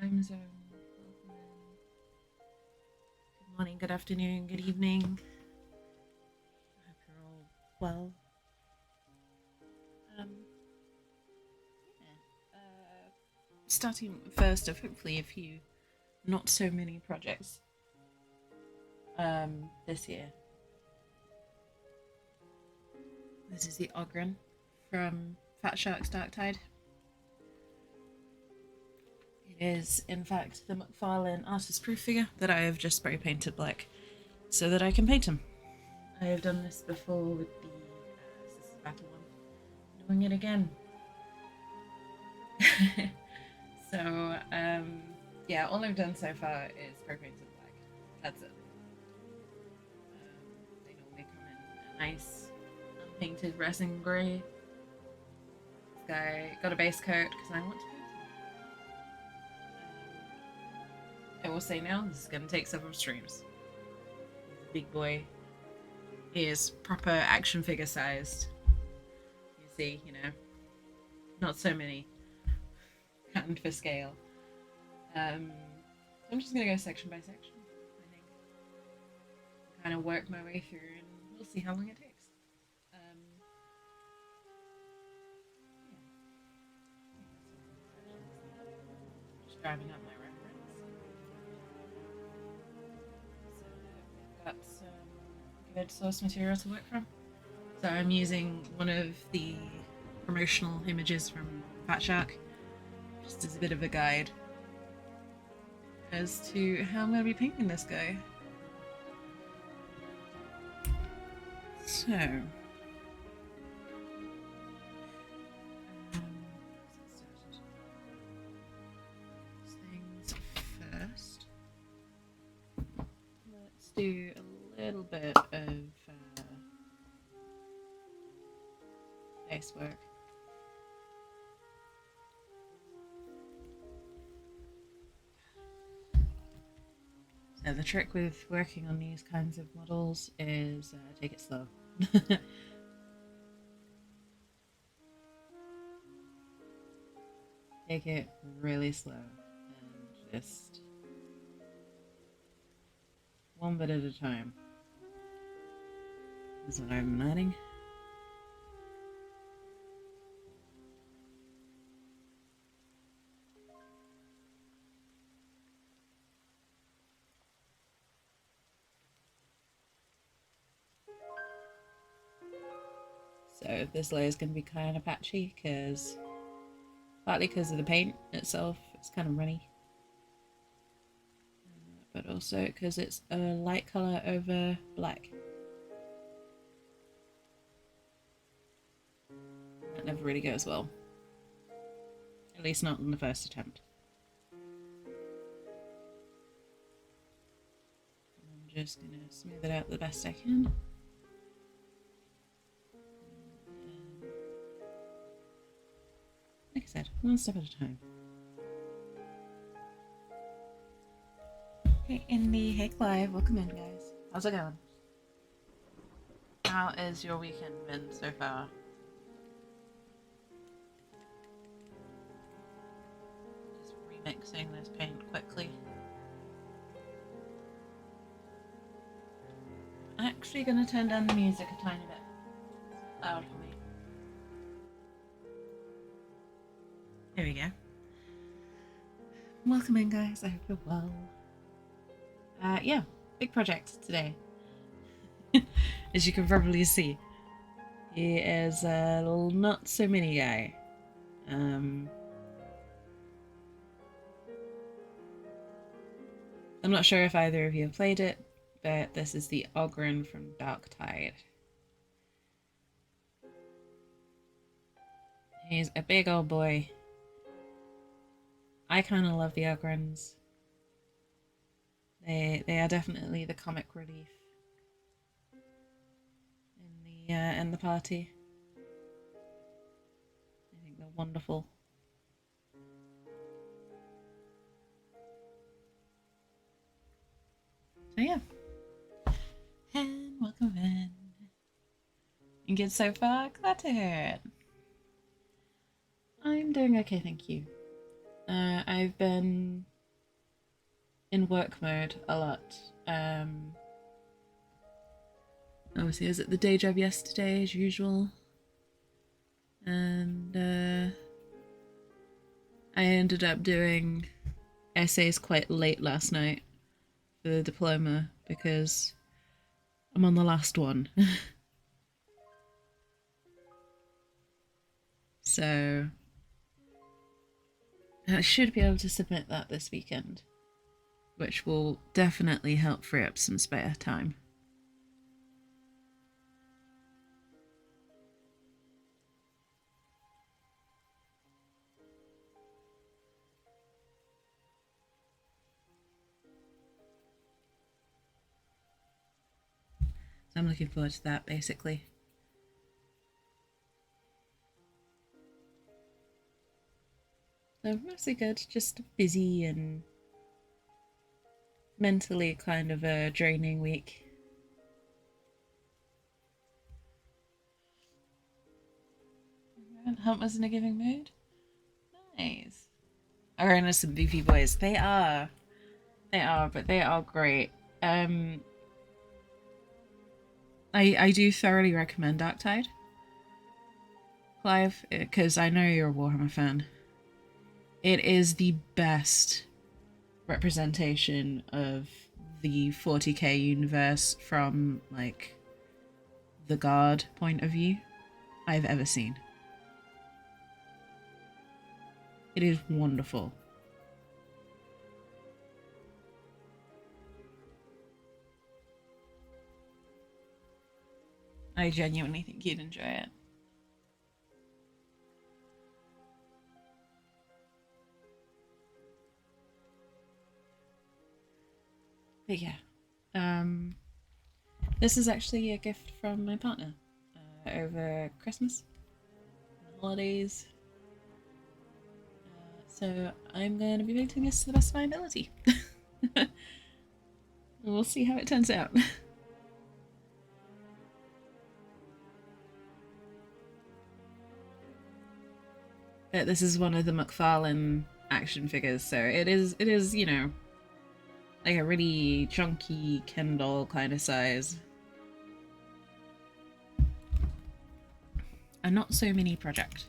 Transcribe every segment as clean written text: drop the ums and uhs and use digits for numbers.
time zone. Good morning, good afternoon, good evening. I hope you're all well. Um, Starting first of hopefully a few not so many projects this year. This is the Ogryn from Fat Shark's Darktide. It is, in fact, the McFarlane artist proof figure that I have just spray painted black so that I can paint him. I have done this before with the this is battle one. Doing it again. So, yeah, all I've done so far is spray painted black. That's it. They normally come in a nice unpainted resin grey. This guy got a base coat because I want to paint him. I will say now, this is going to take several streams. He's a big boy. He is proper action figure sized. You see, not so many. Hand for scale. I'm just going to go section by section, I think. Kind of work my way through and we'll see how long it takes. Just driving up my reference. So we've got some good source material to work from. So I'm using one of the promotional images from Fat Shark, just as a bit of a guide as to how I'm going to be painting this guy. So, things first. Let's do a little bit of base work. So the trick with working on these kinds of models is take it slow. Take it really slow and just one bit at a time is what I'm learning. So this layer is going to be kind of patchy partly because of the paint itself, it's kind of runny, but also because it's a light color over black. That never really goes well, at least not in the first attempt. I'm just going to smooth it out the best I can. Like I said, one step at a time. Hey Indy, hey Clive, welcome in guys. How's it going? How is your weekend been so far? Just remixing this paint quickly. I'm actually going to turn down the music a tiny bit. It's loud for me. There we go. Welcome in guys, I hope you're well. Yeah, big project today. As you can probably see. He is a little not so mini guy. I'm not sure if either of you have played it, but this is the Ogryn from Darktide. He's a big old boy. I kind of love the Ogryns. They are definitely the comic relief in the party. I think they're wonderful. So yeah, and welcome in. You good so far? Glad to hear it. I'm doing okay, thank you. I've been in work mode a lot. Obviously, I was at the day job yesterday as usual, and I ended up doing essays quite late last night for the diploma because I'm on the last one. So I should be able to submit that this weekend, which will definitely help free up some spare time. So I'm looking forward to that, basically. So mostly good, just busy and mentally kind of a draining week. Hunt was in a giving mood. Nice. Ogryn and some beefy boys. They are, but they are great. I do thoroughly recommend Darktide, Clive, because I know you're a Warhammer fan. It is the best representation of the 40k universe from like the guard point of view I've ever seen. It is wonderful. I genuinely think you'd enjoy it. But yeah, this is actually a gift from my partner over Christmas, and the holidays. So I'm going to be making this to the best of my ability. We'll see how it turns out. But this is one of the McFarlane action figures, so it is, you know, like a really chunky Kindle kind of size. A not so mini project.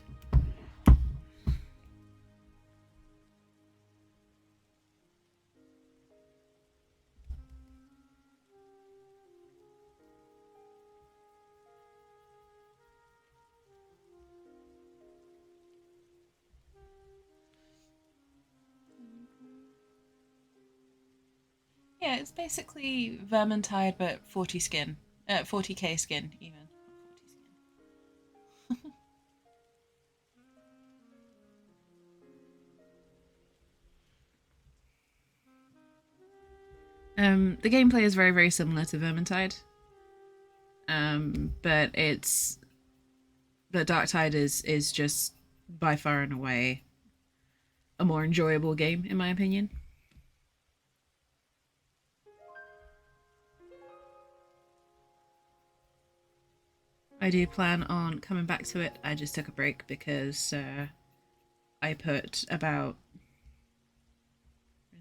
Yeah, it's basically Vermintide but 40 skin. 40k skin, even. Not 40 skin. The gameplay is very, very similar to Vermintide. But it's the Darktide is just by far and away a more enjoyable game, in my opinion. I do plan on coming back to it. I just took a break because I put about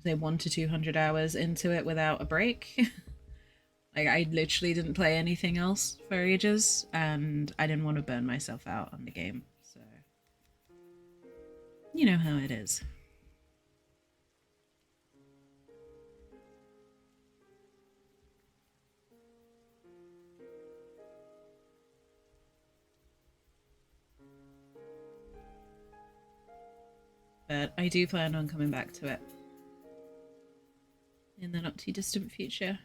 say 1 to 200 hours into it without a break. Like I literally didn't play anything else for ages, and I didn't want to burn myself out on the game. So you know how it is. But I do plan on coming back to it in the not too distant future.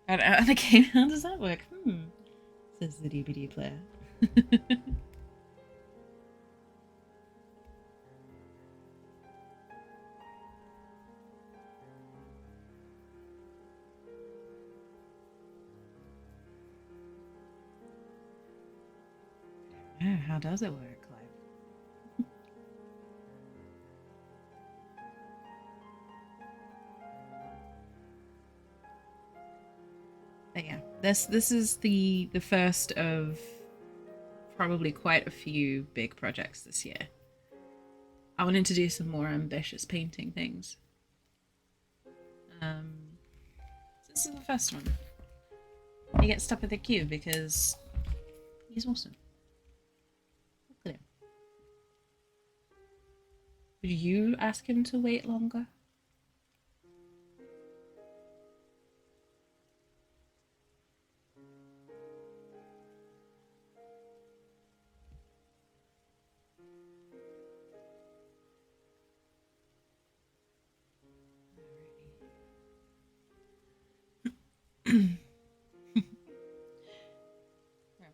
Out of the game, how does that work? Says the DVD player. Oh, how does it work, Clive? But yeah, this is the first of probably quite a few big projects this year. I wanted to do some more ambitious painting things. This is the first one. He gets top of the queue because he's awesome. Look at him. Would you ask him to wait longer?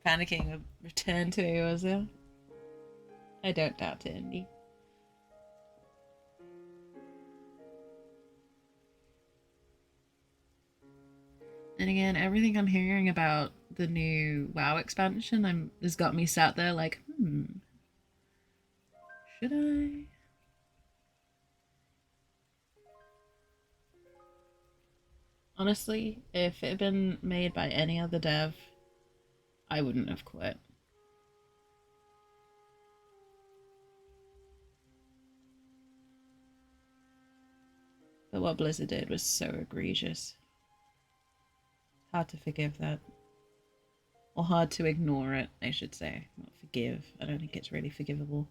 Panicking a return to me, was there? I don't doubt it, Indy. And again, everything I'm hearing about the new WoW expansion has got me sat there like, should I? Honestly, if it had been made by any other dev, I wouldn't have quit. But what Blizzard did was so egregious. Hard to forgive that. Or hard to ignore it, I should say. Not forgive. I don't think it's really forgivable.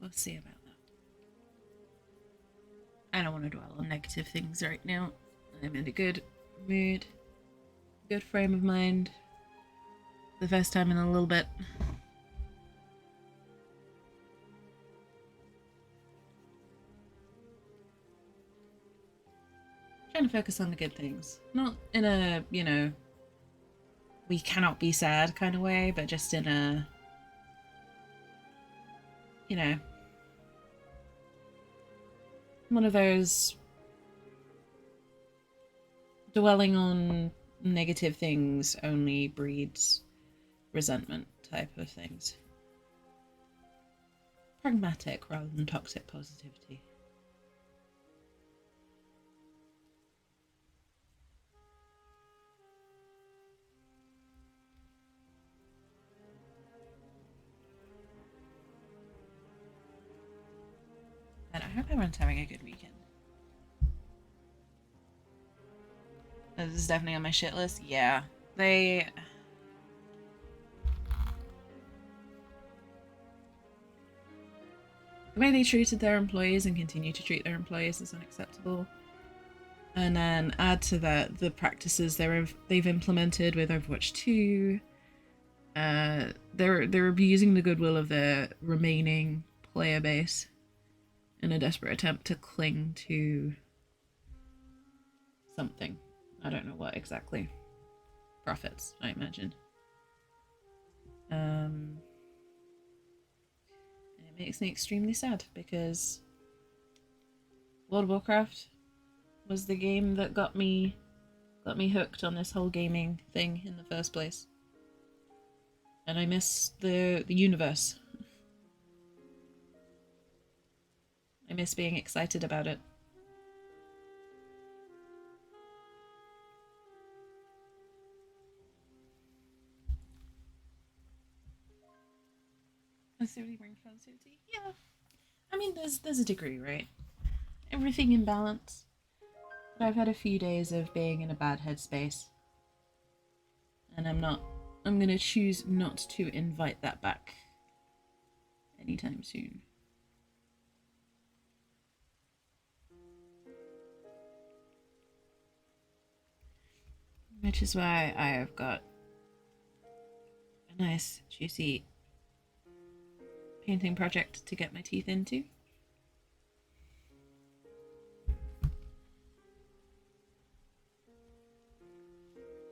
We'll see about that. I don't want to dwell on negative things right now. I'm in a good mood, good frame of mind. The first time in a little bit. Trying to focus on the good things. Not in a, we cannot be sad kind of way, but just in a, one of those dwelling on negative things only breeds resentment type of things. Pragmatic rather than toxic positivity. And I hope everyone's having a good weekend. This is definitely on my shit list. Yeah. The way they treated their employees and continue to treat their employees is unacceptable. And then add to that the practices they've implemented with Overwatch 2. They're abusing the goodwill of their remaining player base in a desperate attempt to cling to something. I don't know what exactly. Profits, I imagine. And it makes me extremely sad because World of Warcraft was the game that got me hooked on this whole gaming thing in the first place. And I miss the universe. I miss being excited about it. Positivity brings positivity? Yeah. I mean, there's a degree, right? Everything in balance. But I've had a few days of being in a bad headspace. And I'm gonna choose not to invite that back anytime soon. Which is why I have got a nice, juicy painting project to get my teeth into.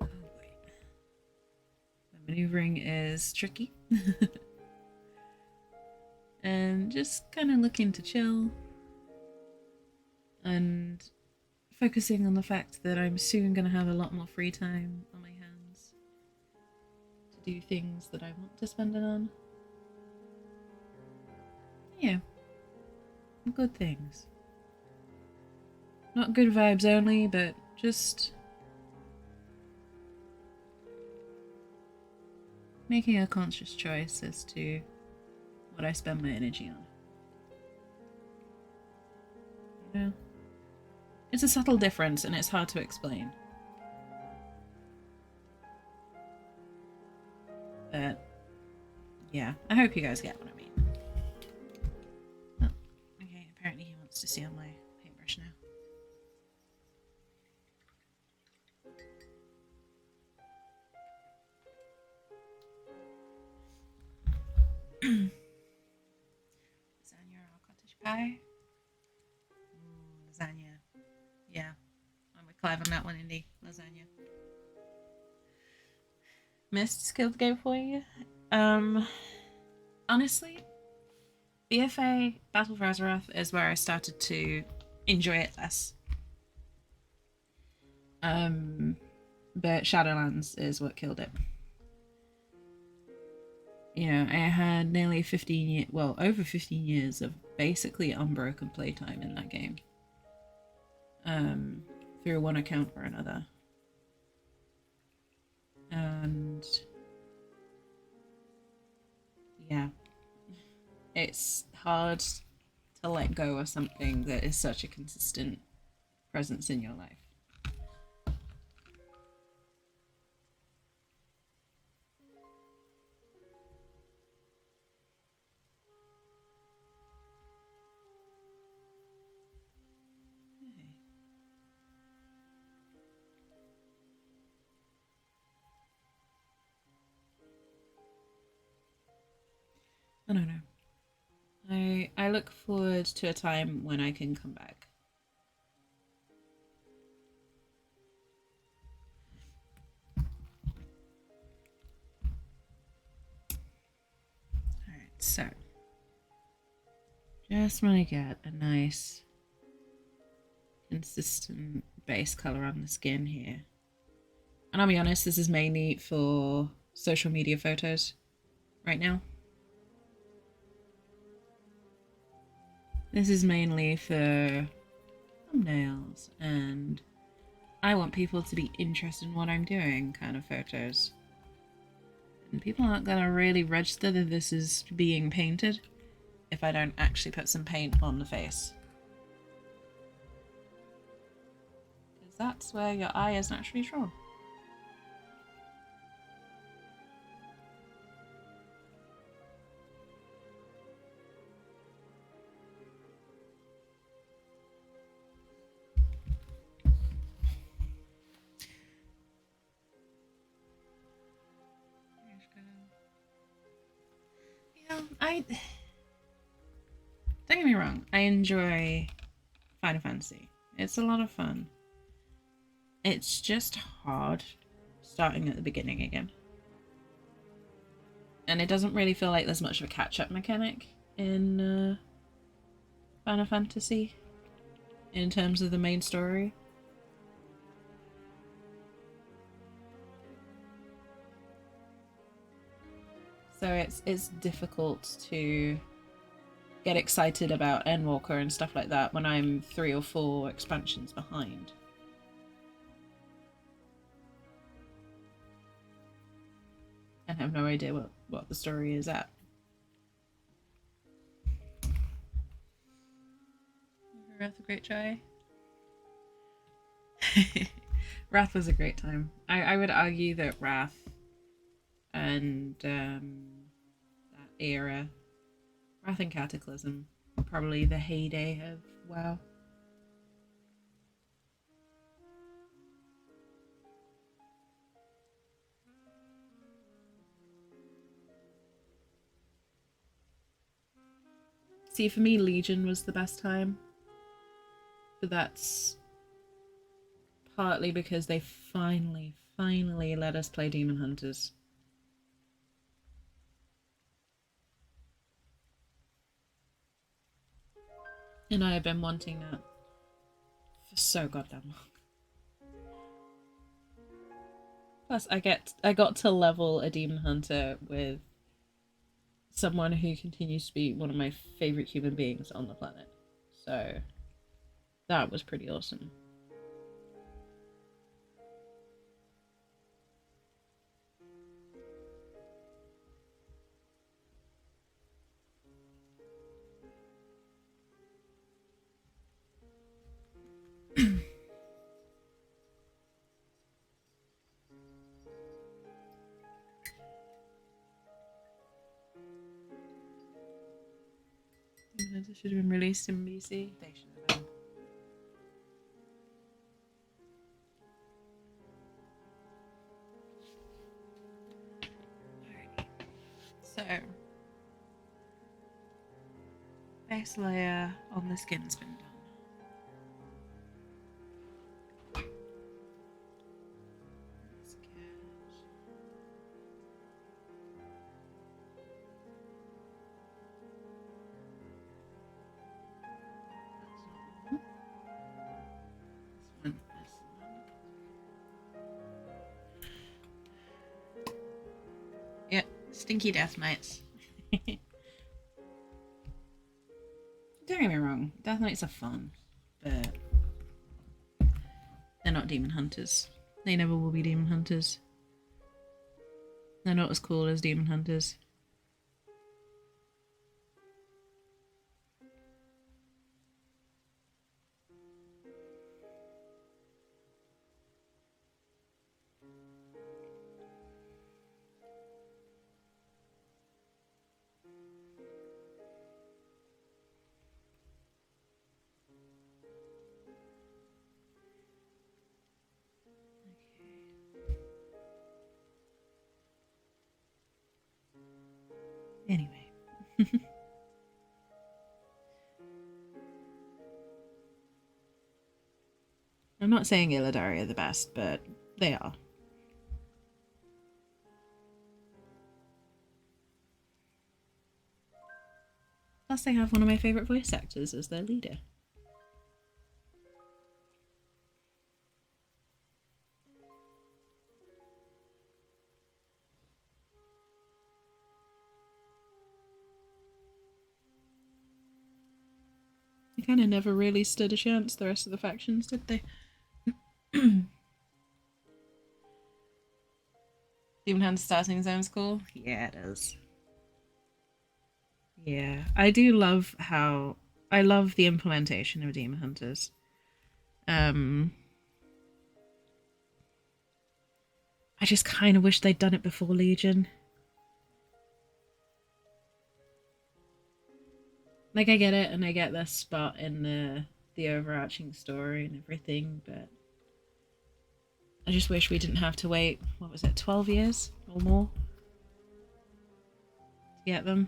Oh boy. The maneuvering is tricky. And just kind of looking to chill. and focusing on the fact that I'm soon going to have a lot more free time on my hands to do things that I want to spend it on. Yeah, good things. Not good vibes only, but just making a conscious choice as to what I spend my energy on. Yeah. It's a subtle difference and it's hard to explain. But yeah, I hope you guys get what I mean. Oh, okay, apparently he wants to see on my paintbrush now. Lasagna or cottage pie? Lasagna. Yeah, I'm with Clive on that one, Indy. Lasagna. Missed skilled game for you? Honestly, BFA Battle for Azeroth is where I started to enjoy it less. But Shadowlands is what killed it. You know, I had nearly 15 years, well, over 15 years of basically unbroken playtime in that game. Through one account or another. And yeah, it's hard to let go of something that is such a consistent presence in your life. I don't know. I look forward to a time when I can come back. Alright, so just want to get a nice consistent base color on the skin here. And I'll be honest, this is mainly for social media photos right now. This is mainly for thumbnails and I want people to be interested in what I'm doing kind of photos. And people aren't gonna really register that this is being painted if I don't actually put some paint on the face. Because that's where your eye is naturally drawn. I don't get me wrong, I enjoy Final Fantasy. It's a lot of fun. It's just hard starting at the beginning again. And it doesn't really feel like there's much of a catch-up mechanic in Final Fantasy in terms of the main story. So it's difficult to get excited about Endwalker and stuff like that when I'm 3 or 4 expansions behind. And have no idea what the story is at. Wrath a great joy. Wrath was a great time. I would argue that Wrath and that era, Wrath and Cataclysm, probably the heyday of WoW. See, for me, Legion was the best time. But that's partly because they finally let us play Demon Hunters. And I have been wanting that. For so goddamn long. Plus, I got to level a demon hunter with someone who continues to be one of my favorite human beings on the planet. So that was pretty awesome. It should have been released in BC. They should have been. So, base layer on the skin's been done. Yep, stinky death mites. Don't get me wrong, death mites are fun, but they're not demon hunters. They never will be demon hunters. They're not as cool as demon hunters. Anyway. I'm not saying Illidari are the best, but they are. Plus, they have one of my favourite voice actors as their leader. They kind of never really stood a chance, the rest of the factions, did they? Demon Hunter starting zone's cool? Yeah, it is. Yeah, I do love how... I love the implementation of Demon Hunters. I just kind of wish they'd done it before Legion. Like, I get it, and I get their spot in the overarching story and everything, but I just wish we didn't have to wait, what was it, 12 years or more to get them.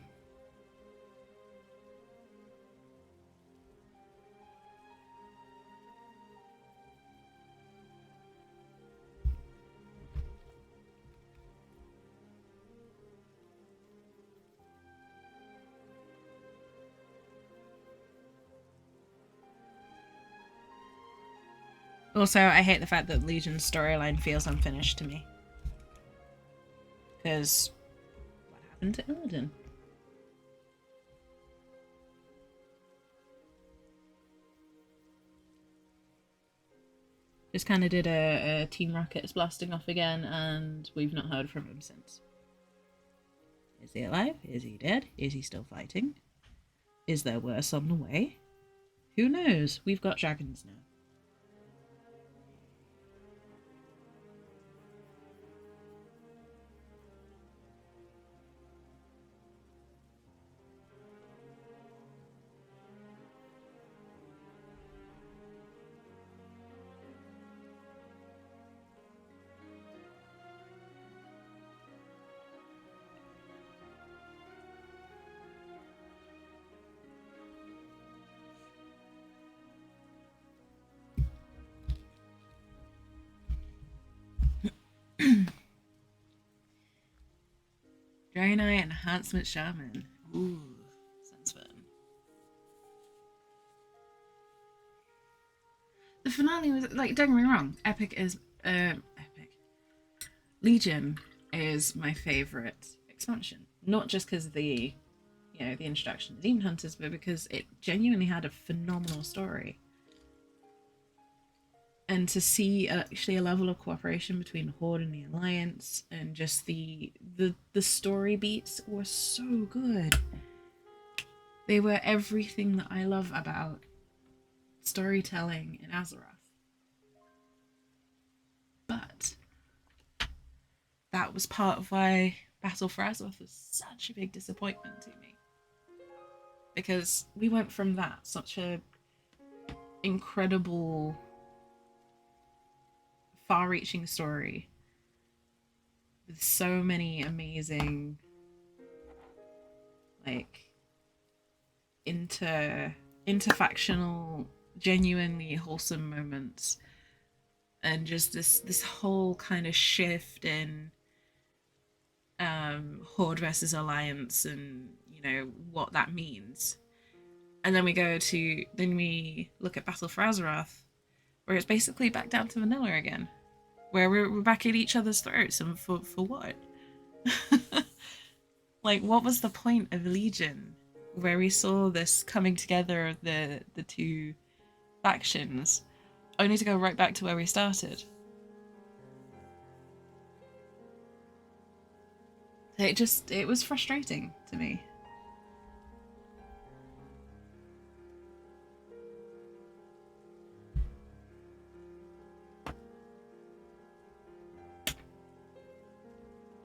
Also, I hate the fact that Legion's storyline feels unfinished to me. Because what happened to Illidan? Just kind of did a Team Rockets blasting off again, and we've not heard from him since. Is he alive? Is he dead? Is he still fighting? Is there worse on the way? Who knows? We've got dragons now. Draenei Enhancement Shaman. Ooh, sounds fun. The funny was, like, don't get me wrong, Epic. Legion is my favourite expansion. Not just because of the, the introduction of Demon Hunters, but because it genuinely had a phenomenal story. And to see actually a level of cooperation between Horde and the Alliance, and just the story beats were so good. They were everything that I love about storytelling in Azeroth. But that was part of why Battle for Azeroth was such a big disappointment to me. Because we went from that, such a incredible, far-reaching story with so many amazing, like, interfactional, genuinely wholesome moments, and just this whole kind of shift in Horde versus Alliance, and what that means. And then we look at Battle for Azeroth, where it's basically back down to vanilla again, where we're back at each other's throats, and for what? Like, what was the point of Legion, where we saw this coming together of the two factions, only to go right back to where we started? It was frustrating to me.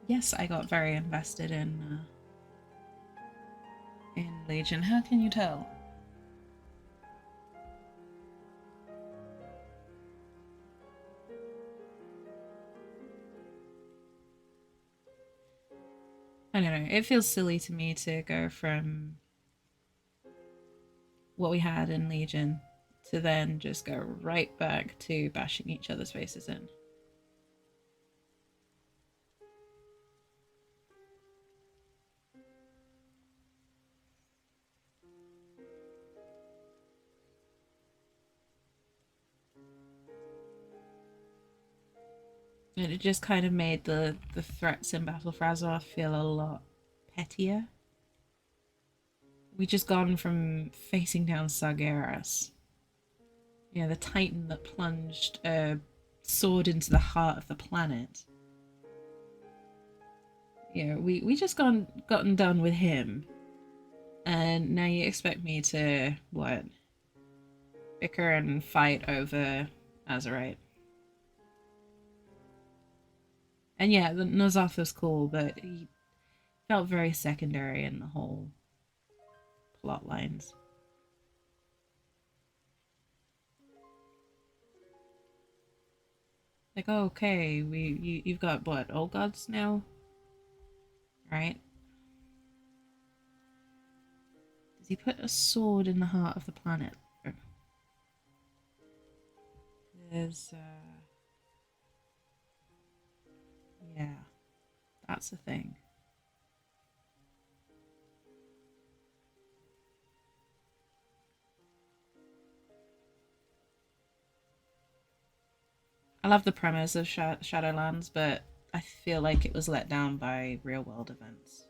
Yes, I got very invested in Legion. How can you tell? I don't know. It feels silly to me to go from what we had in Legion to then just go right back to bashing each other's faces in. And it just kind of made the threats in Battle for Azeroth feel a lot pettier. We just gone from facing down Sargeras, the Titan that plunged a sword into the heart of the planet. We just gotten done with him, and now you expect me to what? Bicker and fight over Azerite. And yeah, the N'Zoth was cool, but he felt very secondary in the whole plot lines. Like, oh, okay, you've got what, old gods now, right? Does he put a sword in the heart of the planet? There's yeah, that's the thing. I love the premise of Shadowlands, but I feel like it was let down by real world events.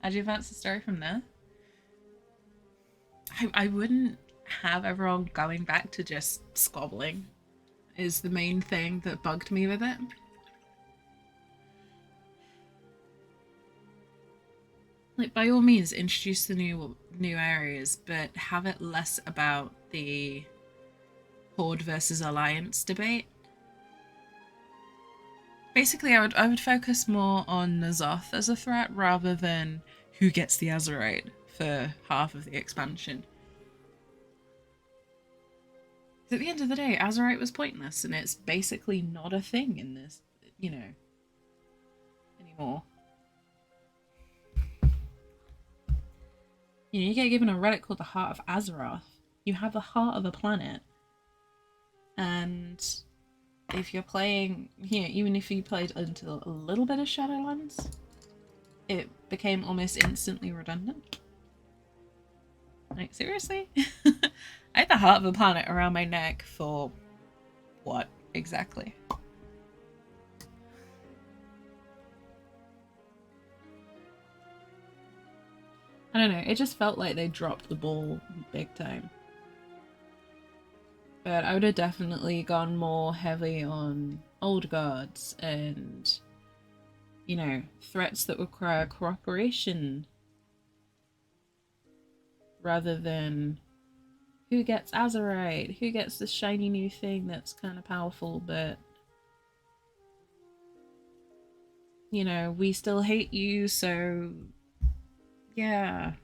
How'd you advance the story from there? I wouldn't have everyone going back to just squabbling, is the main thing that bugged me with it. Like, by all means, introduce the new areas, but have it less about the Horde versus Alliance debate. Basically, I would focus more on N'Zoth as a threat rather than who gets the Azerite for half of the expansion. At the end of the day, Azerite was pointless, and it's basically not a thing in this, anymore. You get given a relic called the Heart of Azeroth. You have the heart of a planet, and if you're playing, even if you played until a little bit of Shadowlands, it became almost instantly redundant. Like, seriously? I had the heart of a planet around my neck for what exactly? I don't know, it just felt like they dropped the ball big time. But I would have definitely gone more heavy on old guards and, you know, threats that require cooperation rather than who gets Azerite, who gets this shiny new thing that's kind of powerful, but, you know, we still hate you, so yeah.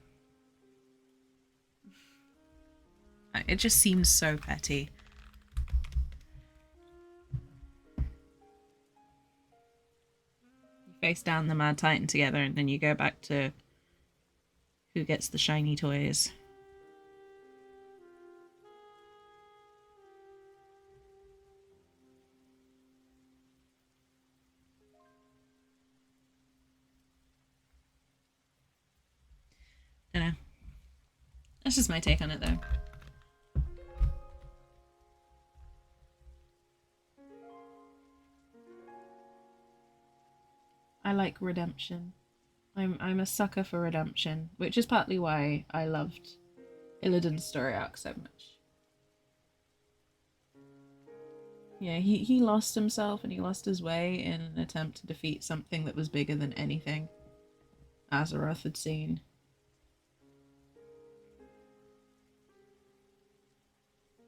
It just seems so petty. You face down the Mad Titan together and then you go back to who gets the shiny toys. I don't know. That's just my take on it though. I like redemption. I'm a sucker for redemption, which is partly why I loved Illidan's story arc so much. Yeah, he lost himself and he lost his way in an attempt to defeat something that was bigger than anything Azeroth had seen.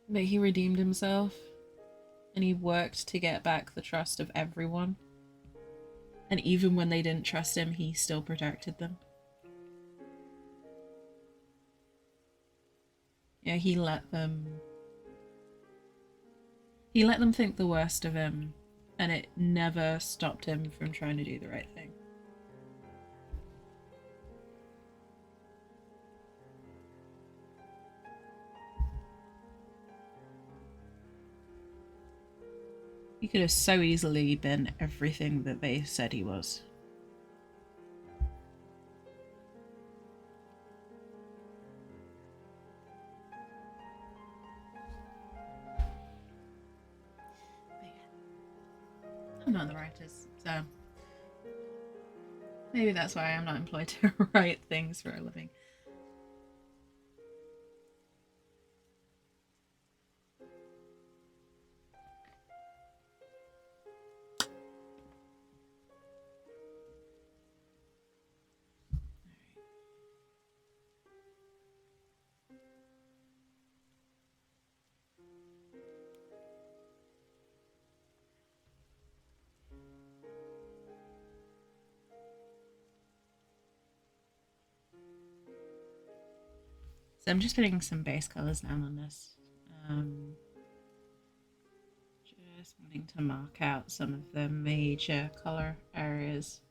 But he redeemed himself and he worked to get back the trust of everyone. And even when they didn't trust him, he still protected them. Yeah, he let them think the worst of him, and it never stopped him from trying to do the right thing. He could have so easily been everything that they said he was. I'm not the writers, so maybe that's why I'm not employed to write things for a living. So I'm just putting some base colors down on this. Just wanting to mark out some of the major color areas.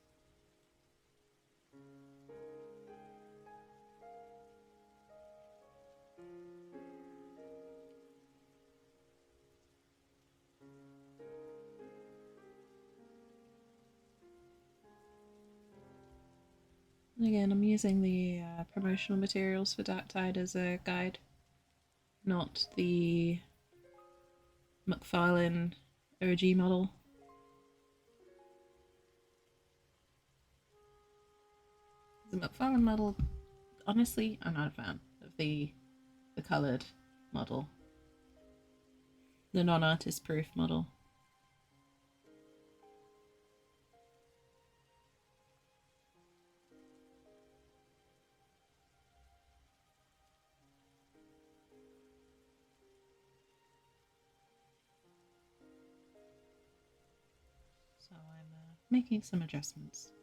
And again, I'm using the promotional materials for Darktide as a guide, not the McFarlane OG model. The McFarlane model, honestly, I'm not a fan of the coloured model. The non-artist proof model. So I'm making some adjustments.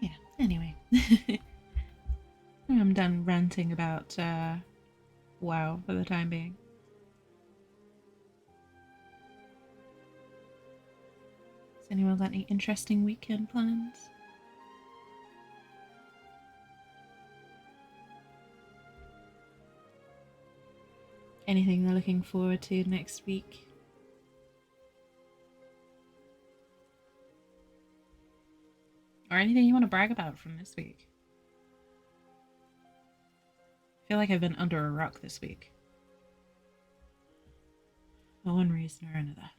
Yeah, anyway. I'm done ranting about WoW for the time being. anyone got any interesting weekend plans? Anything they're looking forward to next week? Or anything you want to brag about from this week? I feel like I've been under a rock this week. For one reason or another.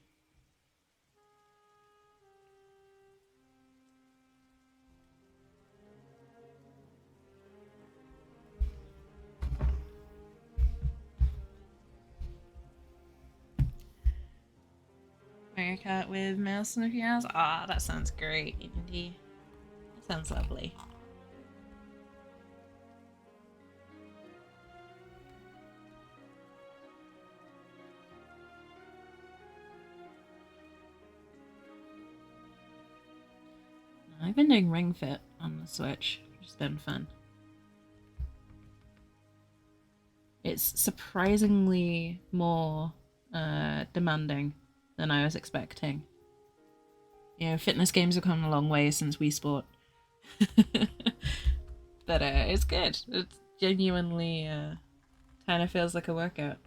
Mario Kart with mouse and a few hours? Ah, that sounds great, Indy. That sounds lovely. I've been doing Ring Fit on the Switch, which has been fun. It's surprisingly more demanding than I was expecting. You know, fitness games have come a long way since Wii Sport. But it's good. It genuinely kind of feels like a workout.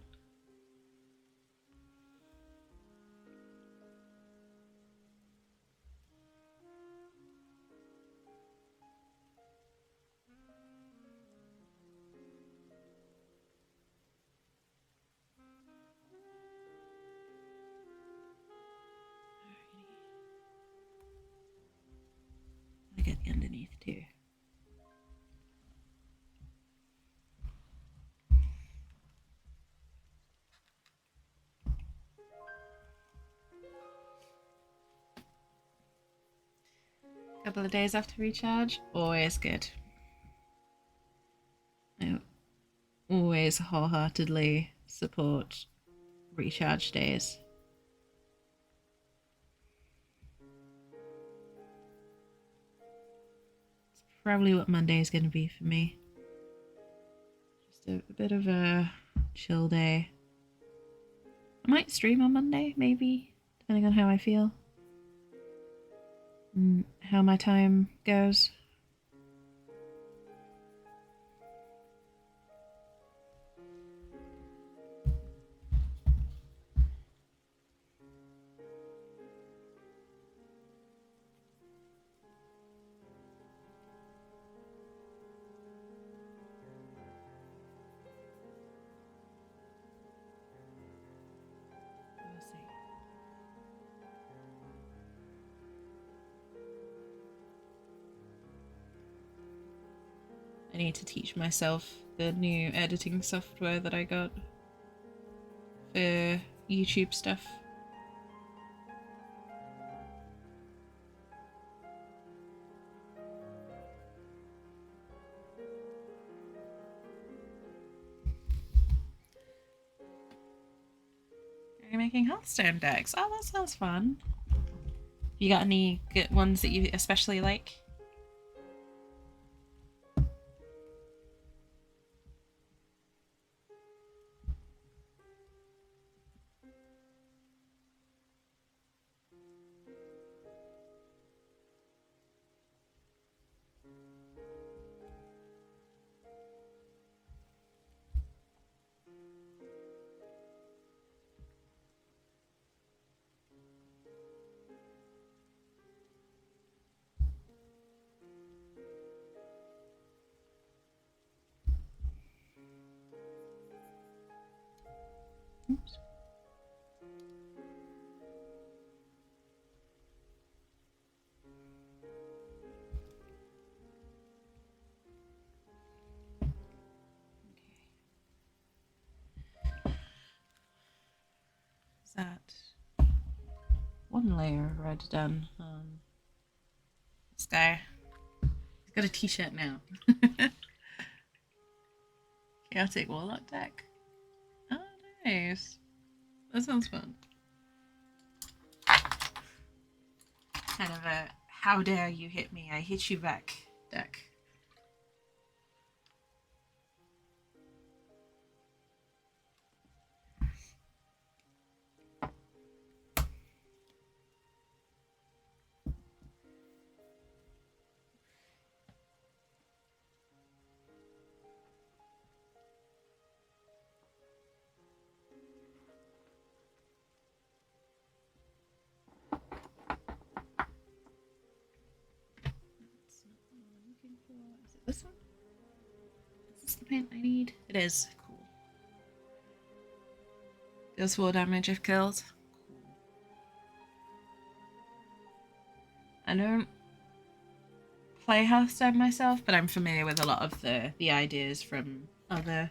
I get the underneath too. Couple of days after recharge, always good. I always wholeheartedly support recharge days. It's probably what Monday is going to be for me. Just a bit of a chill day. I might stream on Monday, maybe, depending on how I feel. And how my time goes. We'll see. I need to teach myself the new editing software that I got for YouTube stuff. You're making Hearthstone decks. Oh, that sounds fun. You got any good ones that you especially like? Oops. Is that one layer of red done on this guy? He's got a t-shirt now. Chaotic Warlock deck. Oh, nice. That sounds fun. Kind of a how dare you hit me, I hit you back deck. This one? Is this the paint I need? It is. Cool. Deals 4 damage if killed. Cool. I don't play Hearthstone myself, but I'm familiar with a lot of the ideas from other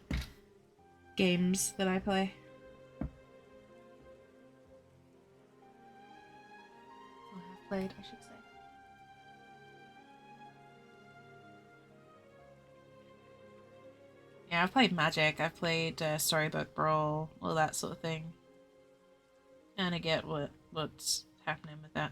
games that I play. Or have played, I should say. Yeah, I've played Magic, I've played Storybook Brawl, all that sort of thing. And I get what's happening with that.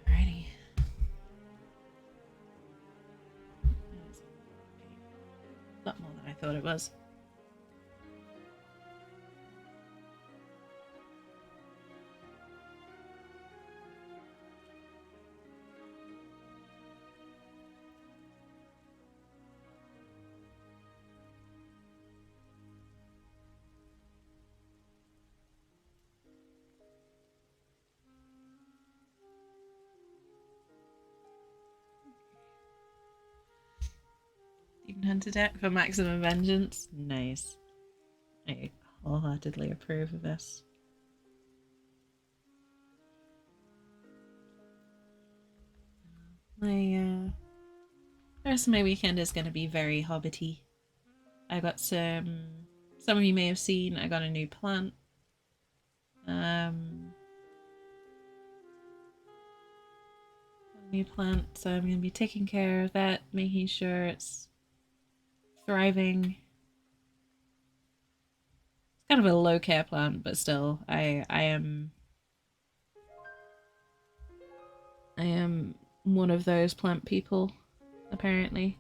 Alrighty. A lot more than I thought it was. Demon Hunter deck for maximum vengeance. Nice. I wholeheartedly approve of this. The rest of my weekend is going to be very hobbity. I got some of you may have seen, I got a new plant. A new plant, so I'm going to be taking care of that, making sure it's thriving. It's kind of a low care plant, but still, I am one of those plant people, apparently.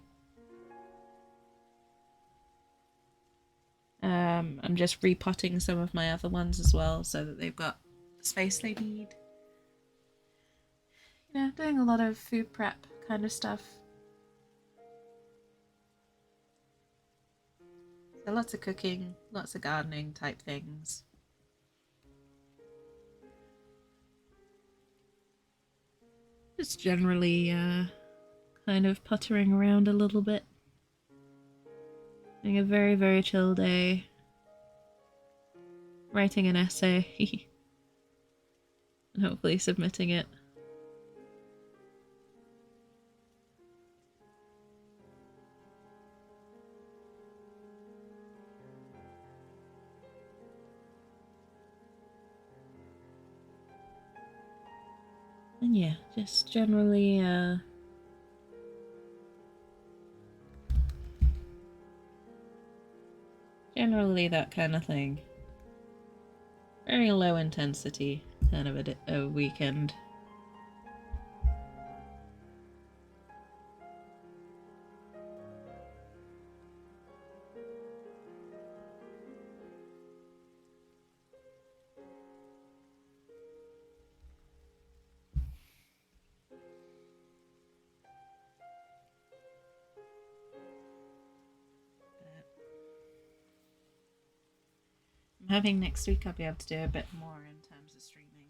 I'm just repotting some of my other ones as well, so that they've got the space they need. You know, doing a lot of food prep kind of stuff. So lots of cooking, lots of gardening type things. Just generally kind of puttering around a little bit. Having a very, very chill day. Writing an essay. And hopefully submitting it. And yeah, just generally that kind of thing. Very low intensity kind of a weekend. I'm hoping next week I'll be able to do a bit more in terms of streaming.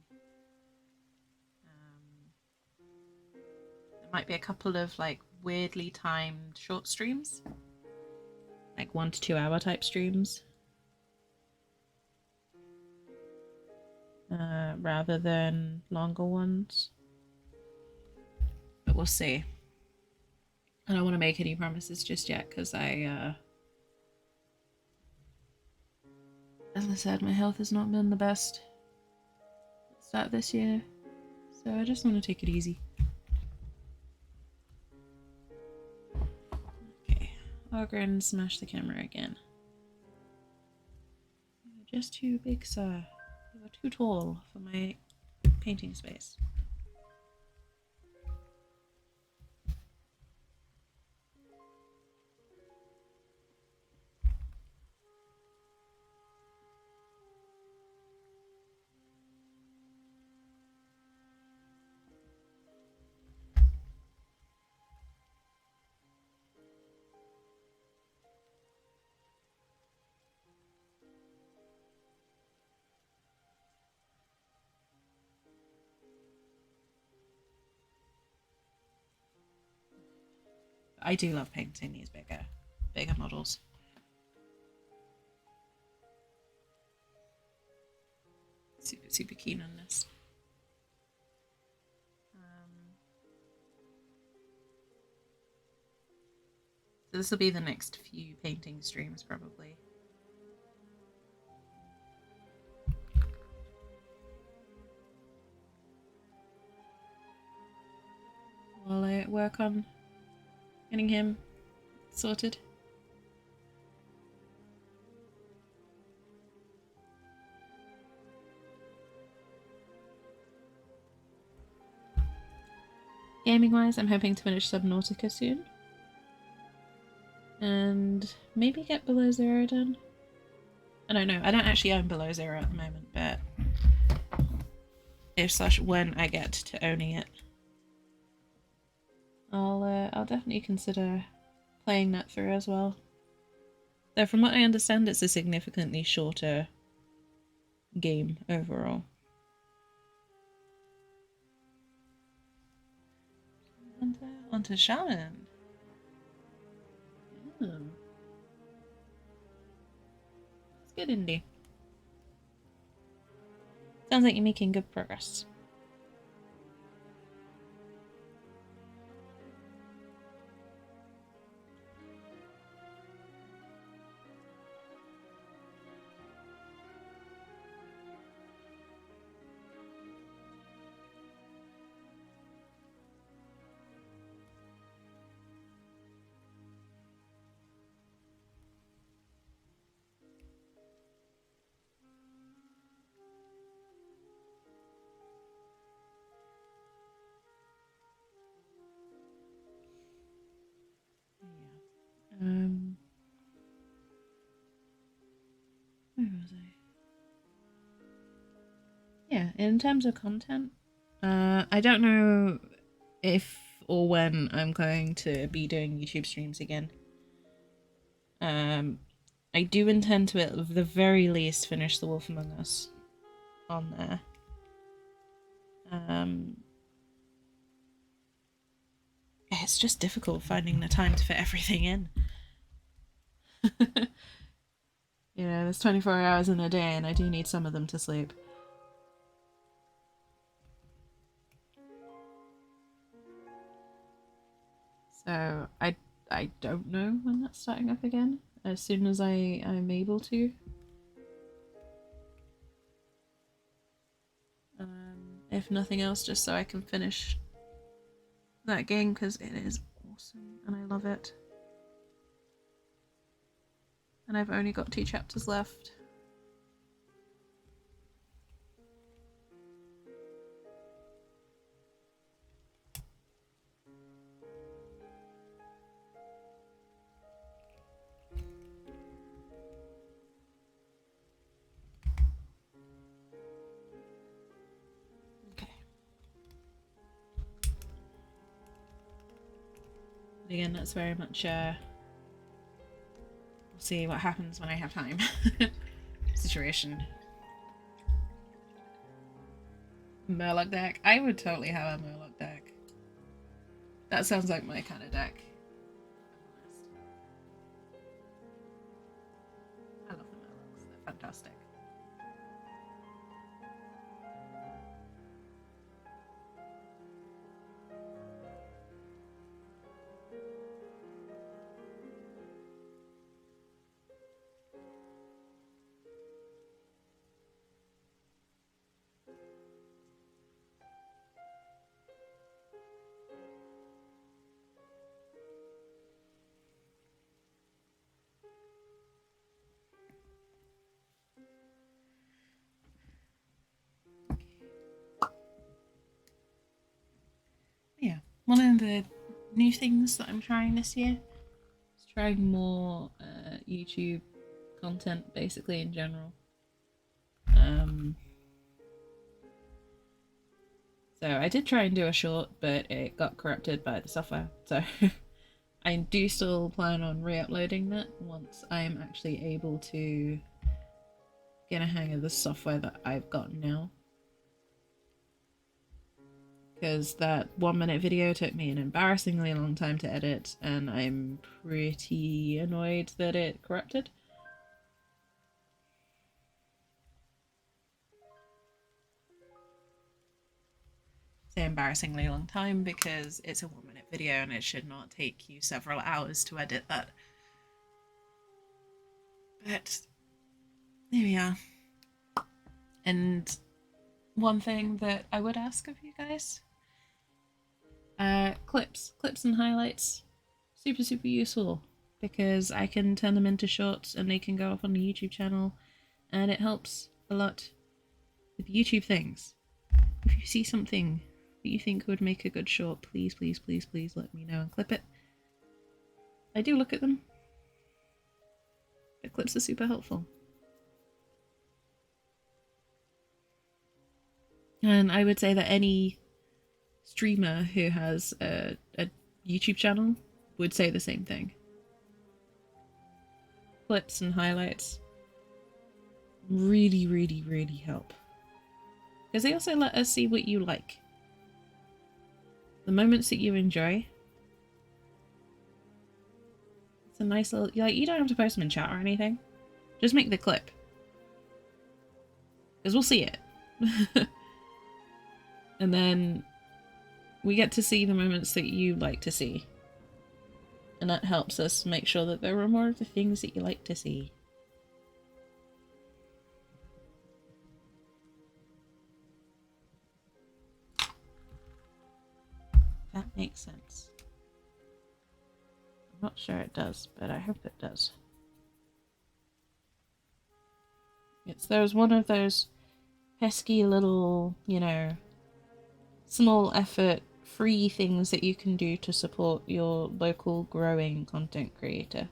There might be a couple of like weirdly timed short streams, like 1 to 2 hour type streams, rather than longer ones. But we'll see. I don't want to make any promises just yet because as I said, my health has not been the best at the start of this year, so I just want to take it easy. Okay, Ogryn, smash the camera again. You're just too big, sir. You are too tall for my painting space. I do love painting these bigger models. Super keen on this. So this will be the next few painting streams, probably. While I work on getting him sorted. Gaming wise, I'm hoping to finish Subnautica soon. And maybe get Below Zero done. I don't know. I don't actually own Below Zero at the moment, but if / when I get to owning it, I'll definitely consider playing that through as well. Though from what I understand, it's a significantly shorter game overall. Onto Shaman. It's good, indie. Sounds like you're making good progress. Where was I? Yeah, in terms of content, I don't know if or when I'm going to be doing YouTube streams again. I do intend to, at the very least, finish The Wolf Among Us on there. It's just difficult finding the time to fit everything in. You know, there's 24 hours in a day and I do need some of them to sleep. So I don't know when that's starting up again. As soon as I'm able to. If nothing else, just so I can finish that game because it is awesome and I love it. And I've only got 2 chapters left. Again, that's very much we'll see what happens when I have time situation. Murloc deck? I would totally have a Murloc deck. That sounds like my kind of deck. I love the Murlocs, they're fantastic. Yeah, one of the new things that I'm trying this year is trying more YouTube content, basically in general. So I did try and do a short, but it got corrupted by the software. So I do still plan on re-uploading that once I'm actually able to get a hang of the software that I've got now. because that 1 minute video took me an embarrassingly long time to edit, and I'm pretty annoyed that it corrupted. Say embarrassingly long time because it's a 1 minute video and it should not take you several hours to edit that. But there we are. And one thing that I would ask of you guys, clips and highlights, super useful, because I can turn them into shorts and they can go up on the YouTube channel, and it helps a lot with YouTube things. If you see something that you think would make a good short, please let me know and clip it. I do look at them, but clips are super helpful. And I would say that any streamer who has a YouTube channel would say the same thing. Clips and highlights really help. Because they also let us see what you like. The moments that you enjoy. It's a nice little... Like, you don't have to post them in chat or anything. Just make the clip. Because we'll see it. And then we get to see the moments that you like to see. And that helps us make sure that there are more of the things that you like to see. That makes sense. I'm not sure it does, but I hope it does. There's one of those pesky little, you know, small effort, free things that you can do to support your local growing content creator.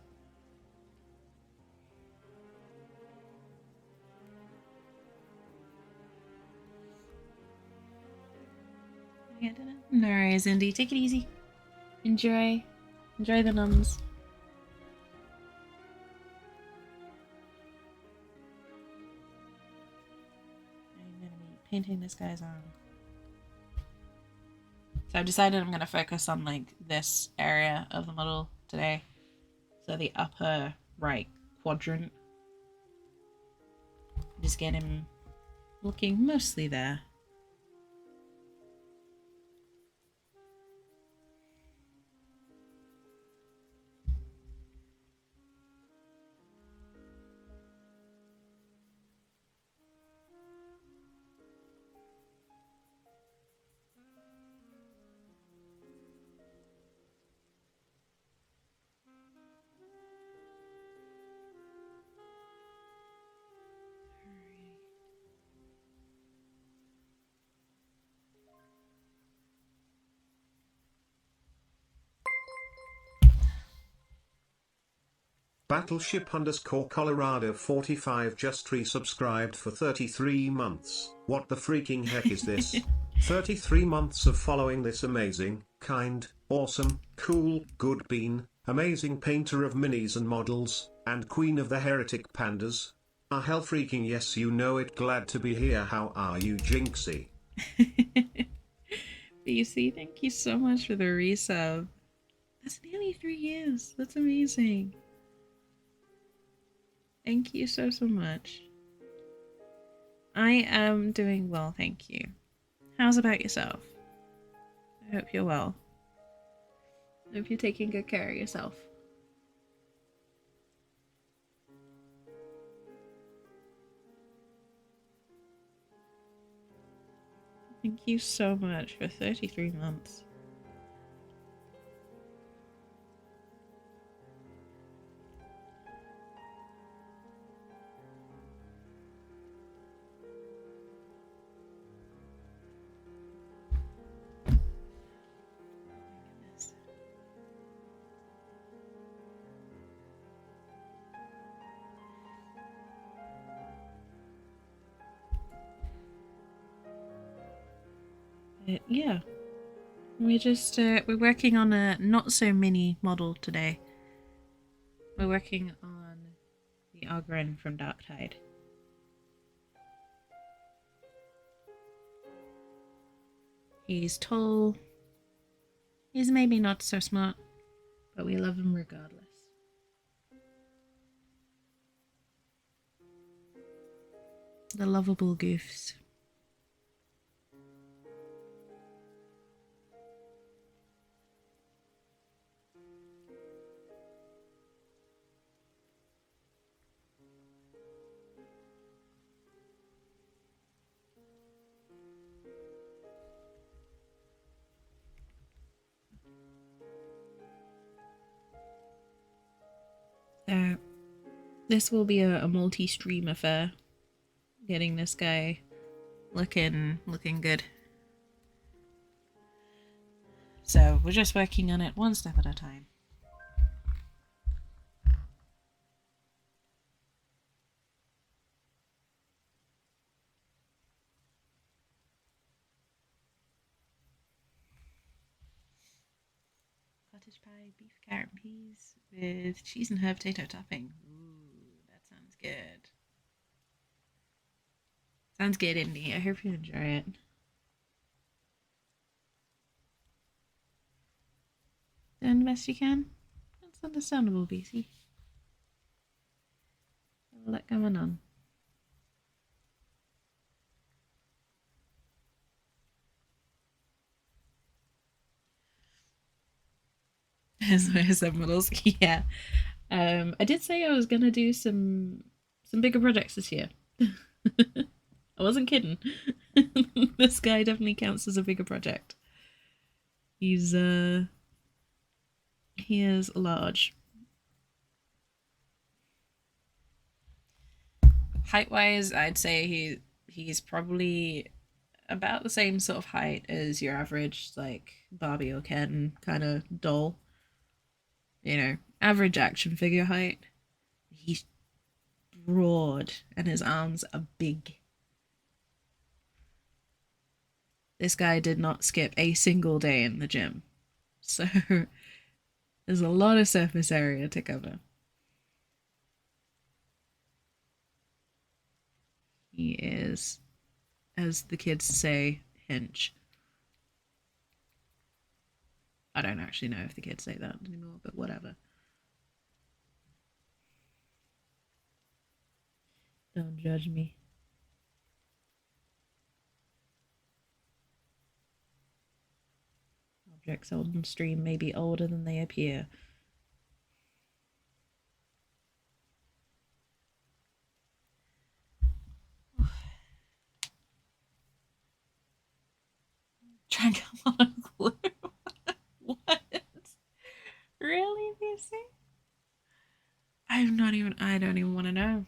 No worries, Indy. Take it easy. Enjoy the nuns. I'm gonna be painting this guy's arm. So I've decided I'm gonna focus on like this area of the model today. So the upper right quadrant. Just get him looking mostly there. Battleship _ Colorado 45 just resubscribed for 33 months. What the freaking heck is this? 33 months of following this amazing, kind, awesome, cool, good bean, amazing painter of minis and models, and queen of the heretic pandas. Ah hell freaking yes, you know it. Glad to be here. How are you, Jinxie? BC, thank you so much for the resub. That's nearly 3 years. That's amazing. Thank you so much. I am doing well, thank you. How's about yourself? I hope you're well. I hope you're taking good care of yourself. Thank you so much for 33 months. Yeah, we're working on a not so mini model today. We're working on the Ogryn from Darktide. He's tall. He's maybe not so smart, but we love him regardless. The lovable goofs. So, this will be a multi-stream affair. Getting this guy looking good. So, we're just working on it one step at a time. Cottage pie, beef, carrot, and peas with cheese and herb potato topping. Ooh, that sounds good. Sounds good, Indy. I hope you enjoy it. Doing the best you can. That's understandable, BC. A lot going on. Some models, yeah. I did say I was gonna do some bigger projects this year. I wasn't kidding. This guy definitely counts as a bigger project. He is large. Height wise, I'd say he's probably about the same sort of height as your average like Barbie or Ken kind of doll. You know, average action figure height. He's broad and his arms are big. This guy did not skip a single day in the gym. So there's a lot of surface area to cover. He is, as the kids say, hinge. I don't actually know if the kids say that anymore, but whatever. Don't judge me. Objects on stream may be older than they appear. Try and come on a clue. What? Really, BC? I don't even want to know.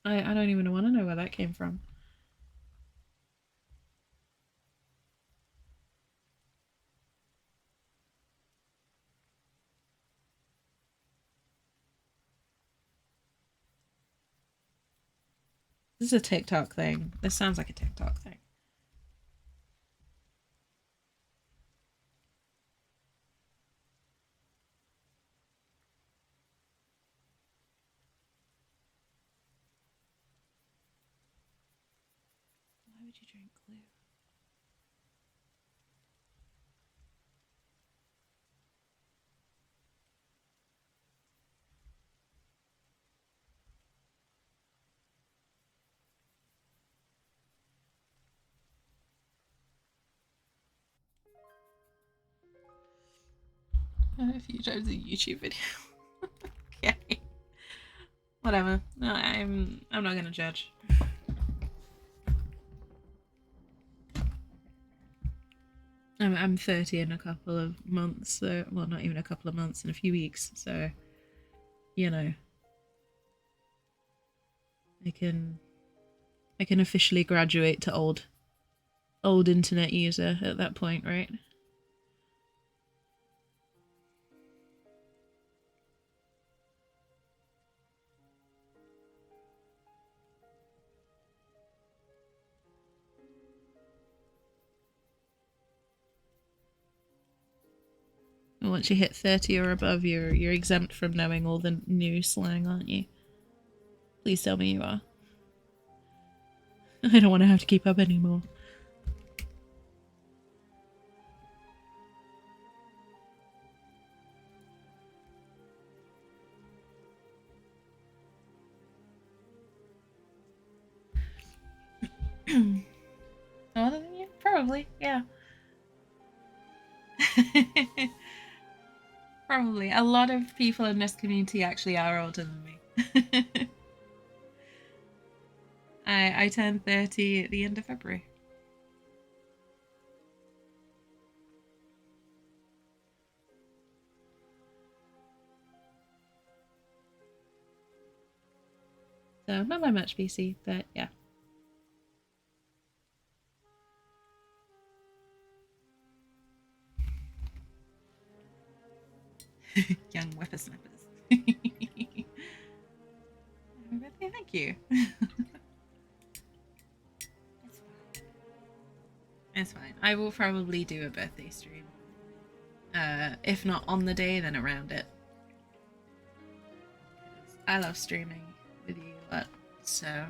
I don't even want to know where that came from. This is a TikTok thing. This sounds like a TikTok thing. Why would you drink glue? A few times a YouTube video. Okay. Whatever. No, I'm not gonna judge. I'm 30 in a couple of months, so well, not even a couple of months, in a few weeks, so you know, I can officially graduate to old internet user at that point, right? Once you hit 30 or above, you're exempt from knowing all the new slang, aren't you? Please tell me you are. I don't want to have to keep up anymore. Older than you? Probably, yeah. Probably. A lot of people in this community actually are older than me. I turned 30 at the end of February. So not by much, BC, but yeah. Young whippersnappers. Thank you. It's fine. It's fine. I will probably do a birthday stream. If not on the day, then around it. I love streaming with you a lot, so.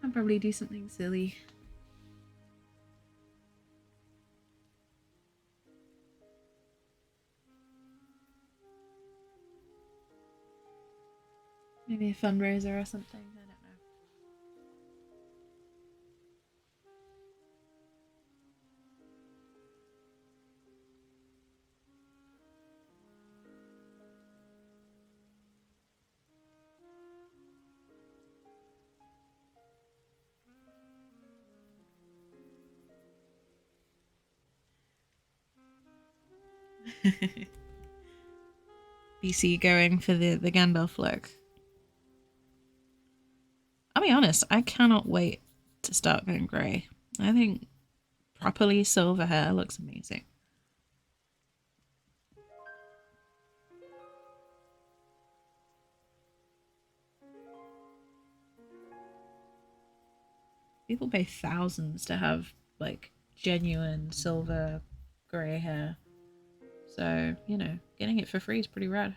I'll probably do something silly. Maybe a fundraiser or something. I don't know. BC going for the Gandalf look. I'll be honest, I cannot wait to start going grey. I think properly silver hair looks amazing. People pay thousands to have like genuine silver grey hair. So, you know, getting it for free is pretty rad.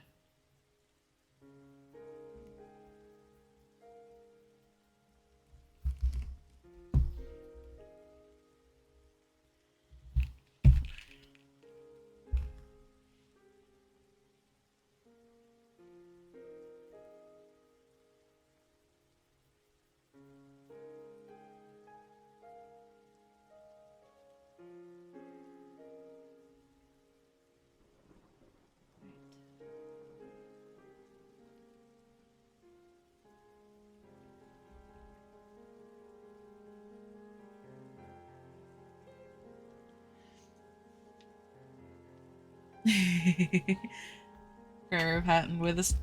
Curve hat and with us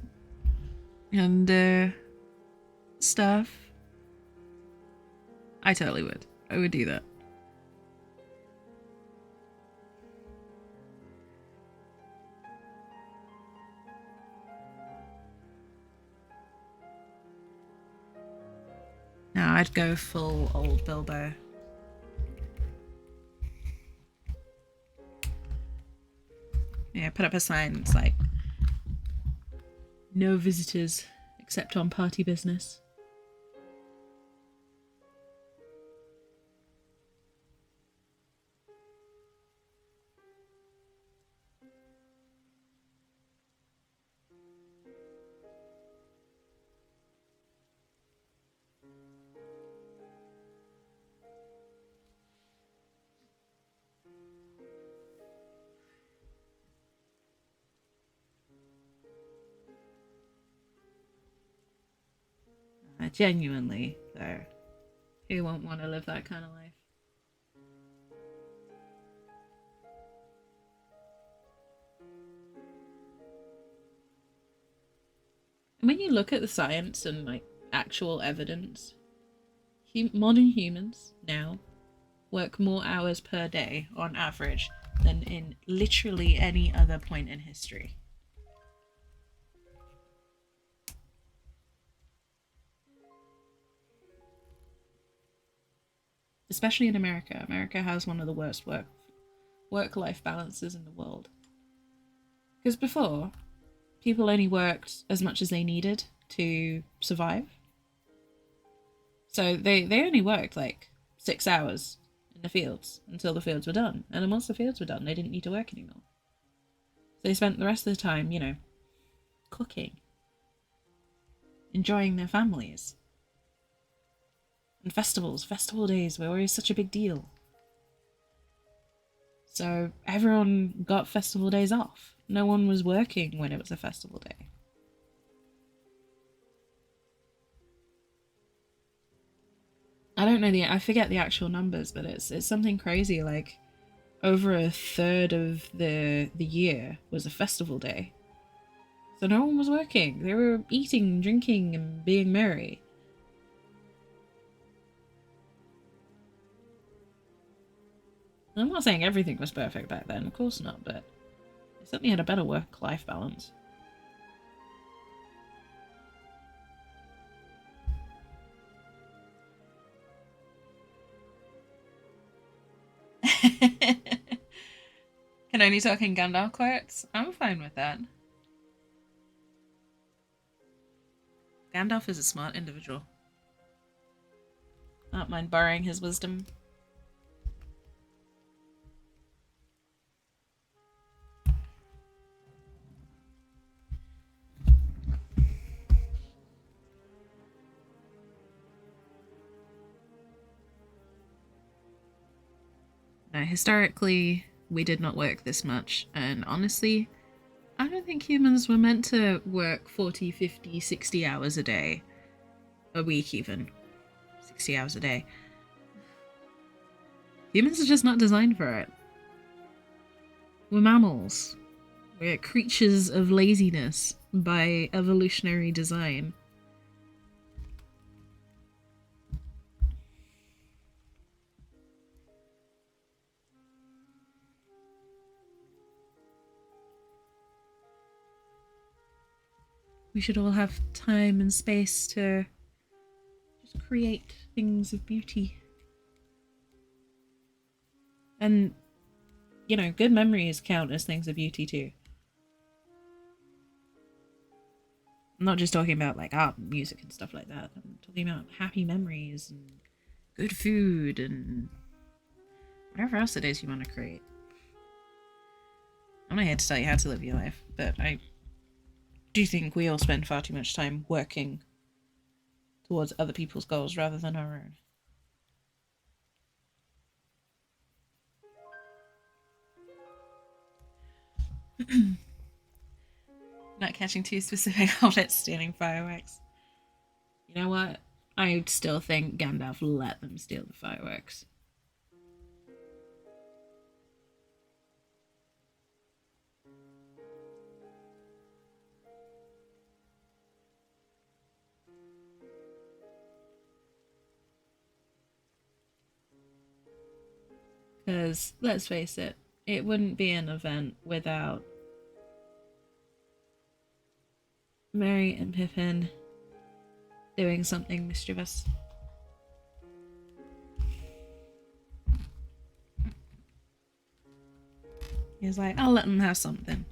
and stuff. I totally would. I would do that. No, I'd go full old Bilbo. Yeah, put up a sign that's like, no visitors except on party business. Genuinely, though, who won't want to live that kind of life? And when you look at the science and like actual evidence, modern humans now work more hours per day on average than in literally any other point in history. Especially in America. America has one of the worst work-life balances in the world. Because before, people only worked as much as they needed to survive. So they only worked like 6 hours in the fields until the fields were done. And then once the fields were done, they didn't need to work anymore. they spent the rest of the time, you know, cooking, enjoying their families. And festivals, festival days were always such a big deal. So everyone got festival days off. No one was working when it was a festival day. I don't know I forget the actual numbers, but it's something crazy. Like over a third of the year was a festival day. So no one was working. They were eating, drinking, and being merry. I'm not saying everything was perfect back then, of course not, but they certainly had a better work-life balance. Can only talk in Gandalf quotes? I'm fine with that. Gandalf is a smart individual. I don't mind borrowing his wisdom. Now, historically, we did not work this much, and honestly, I don't think humans were meant to work 40, 50, 60 hours a day. A week, even. 60 hours a day. Humans are just not designed for it. We're mammals. We're creatures of laziness by evolutionary design. We should all have time and space to just create things of beauty. And, you know, good memories count as things of beauty too. I'm not just talking about like art and music and stuff like that. I'm talking about happy memories and good food and whatever else it is you want to create. I'm not here to tell you how to live your life, but I do think we all spend far too much time working towards other people's goals rather than our own. Not catching too specific on it, stealing fireworks. You know what? I still think Gandalf let them steal the fireworks. Because, let's face it wouldn't be an event without Merry and Pippin doing something mischievous. He's like, I'll let them have something.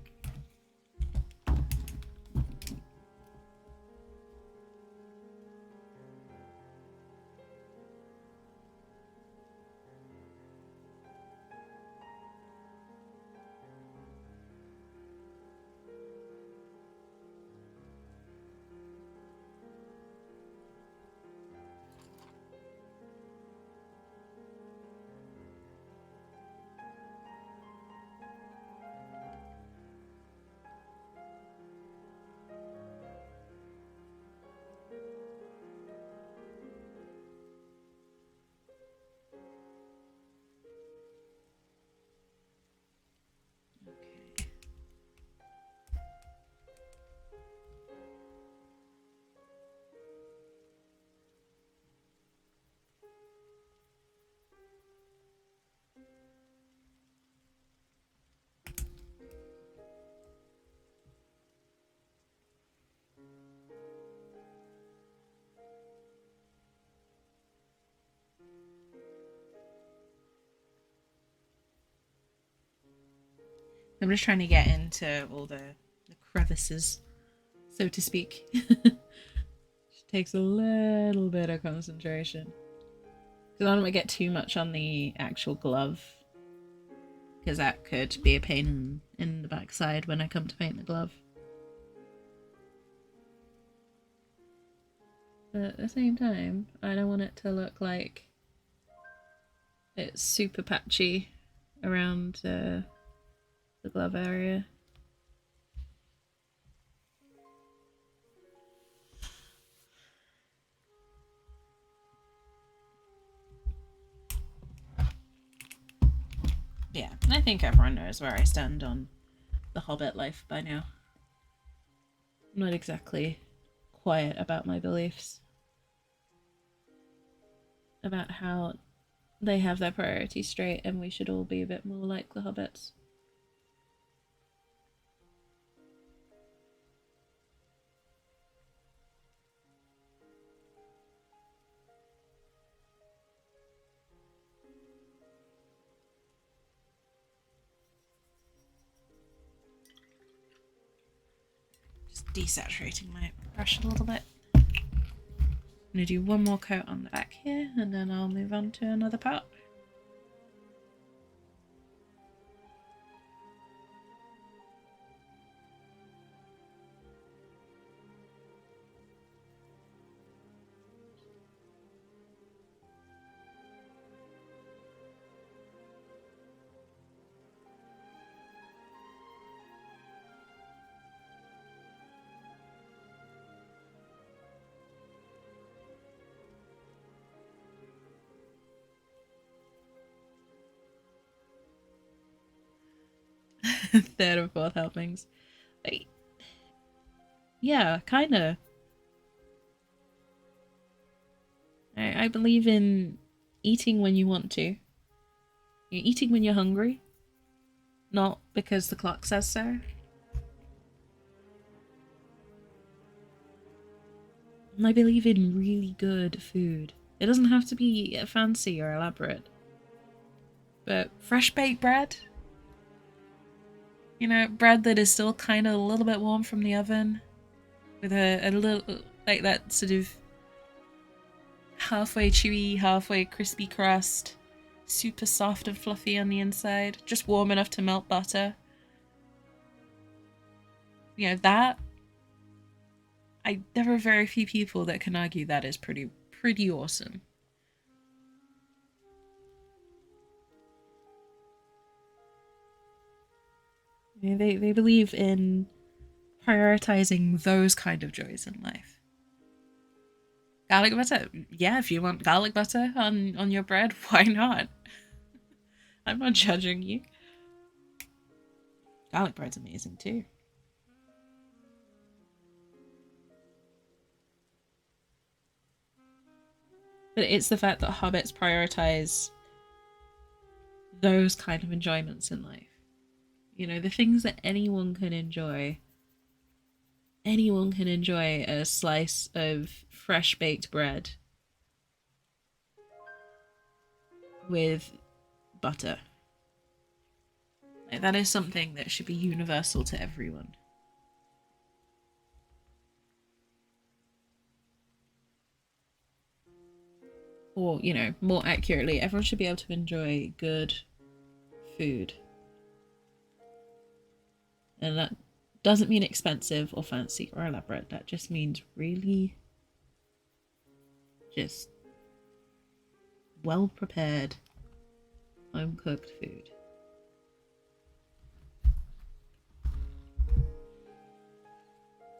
I'm just trying to get into all the crevices, so to speak. Which takes a little bit of concentration. Because I don't want to get too much on the actual glove. because that could be a pain in the backside when I come to paint the glove. But at the same time, I don't want it to look like it's super patchy around the glove area. Yeah, I think everyone knows where I stand on the Hobbit life by now. I'm not exactly quiet about my beliefs. About how they have their priorities straight and we should all be a bit more like the Hobbits. Just desaturating my brush a little bit. I'm going to do one more coat on the back here and then I'll move on to another part. Third and fourth helpings. Yeah, kinda. I believe in eating when you want to. You're eating when you're hungry, not because the clock says so. And I believe in really good food. It doesn't have to be fancy or elaborate. But fresh baked bread, you know, bread that is still kind of a little bit warm from the oven, with a little, like that sort of halfway chewy, halfway crispy crust, super soft and fluffy on the inside, just warm enough to melt butter. You know, that, there are very few people that can argue that is pretty awesome. You know, they believe in prioritizing those kind of joys in life. Garlic butter, yeah, if you want garlic butter on your bread, why not? I'm not judging you. Garlic bread's amazing too. But it's the fact that hobbits prioritize those kind of enjoyments in life. You know, the things that anyone can enjoy. Anyone can enjoy a slice of fresh baked bread with butter. Like, that is something that should be universal to everyone. Or, you know, more accurately, everyone should be able to enjoy good food. And that doesn't mean expensive or fancy or elaborate. That just means really just well prepared, home cooked food.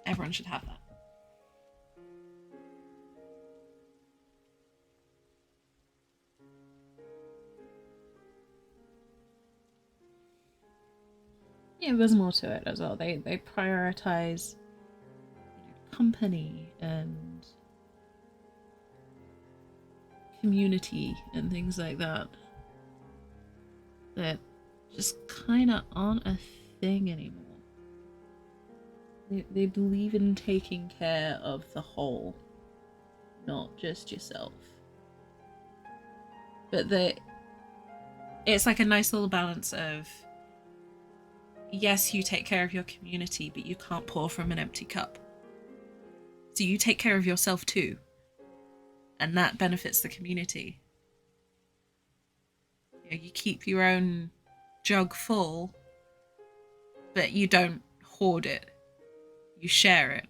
Everyone should have that. Yeah, there's more to it as well. They prioritize, you know, company and community and things like that that just kind of aren't a thing anymore. They believe in taking care of the whole, not just yourself. But it's like a nice little balance of, yes, you take care of your community, but you can't pour from an empty cup. So you take care of yourself too. And that benefits the community. You know, you keep your own jug full, but you don't hoard it. You share it.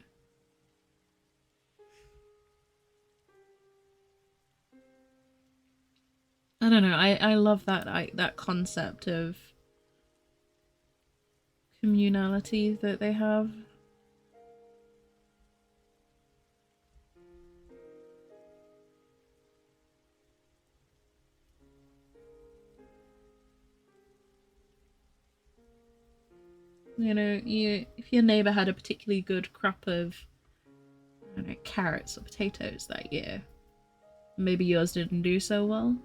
I don't know. I love that concept of communality that they have. You know, if your neighbor had a particularly good crop of, I don't know, carrots or potatoes that year, maybe yours didn't do so well,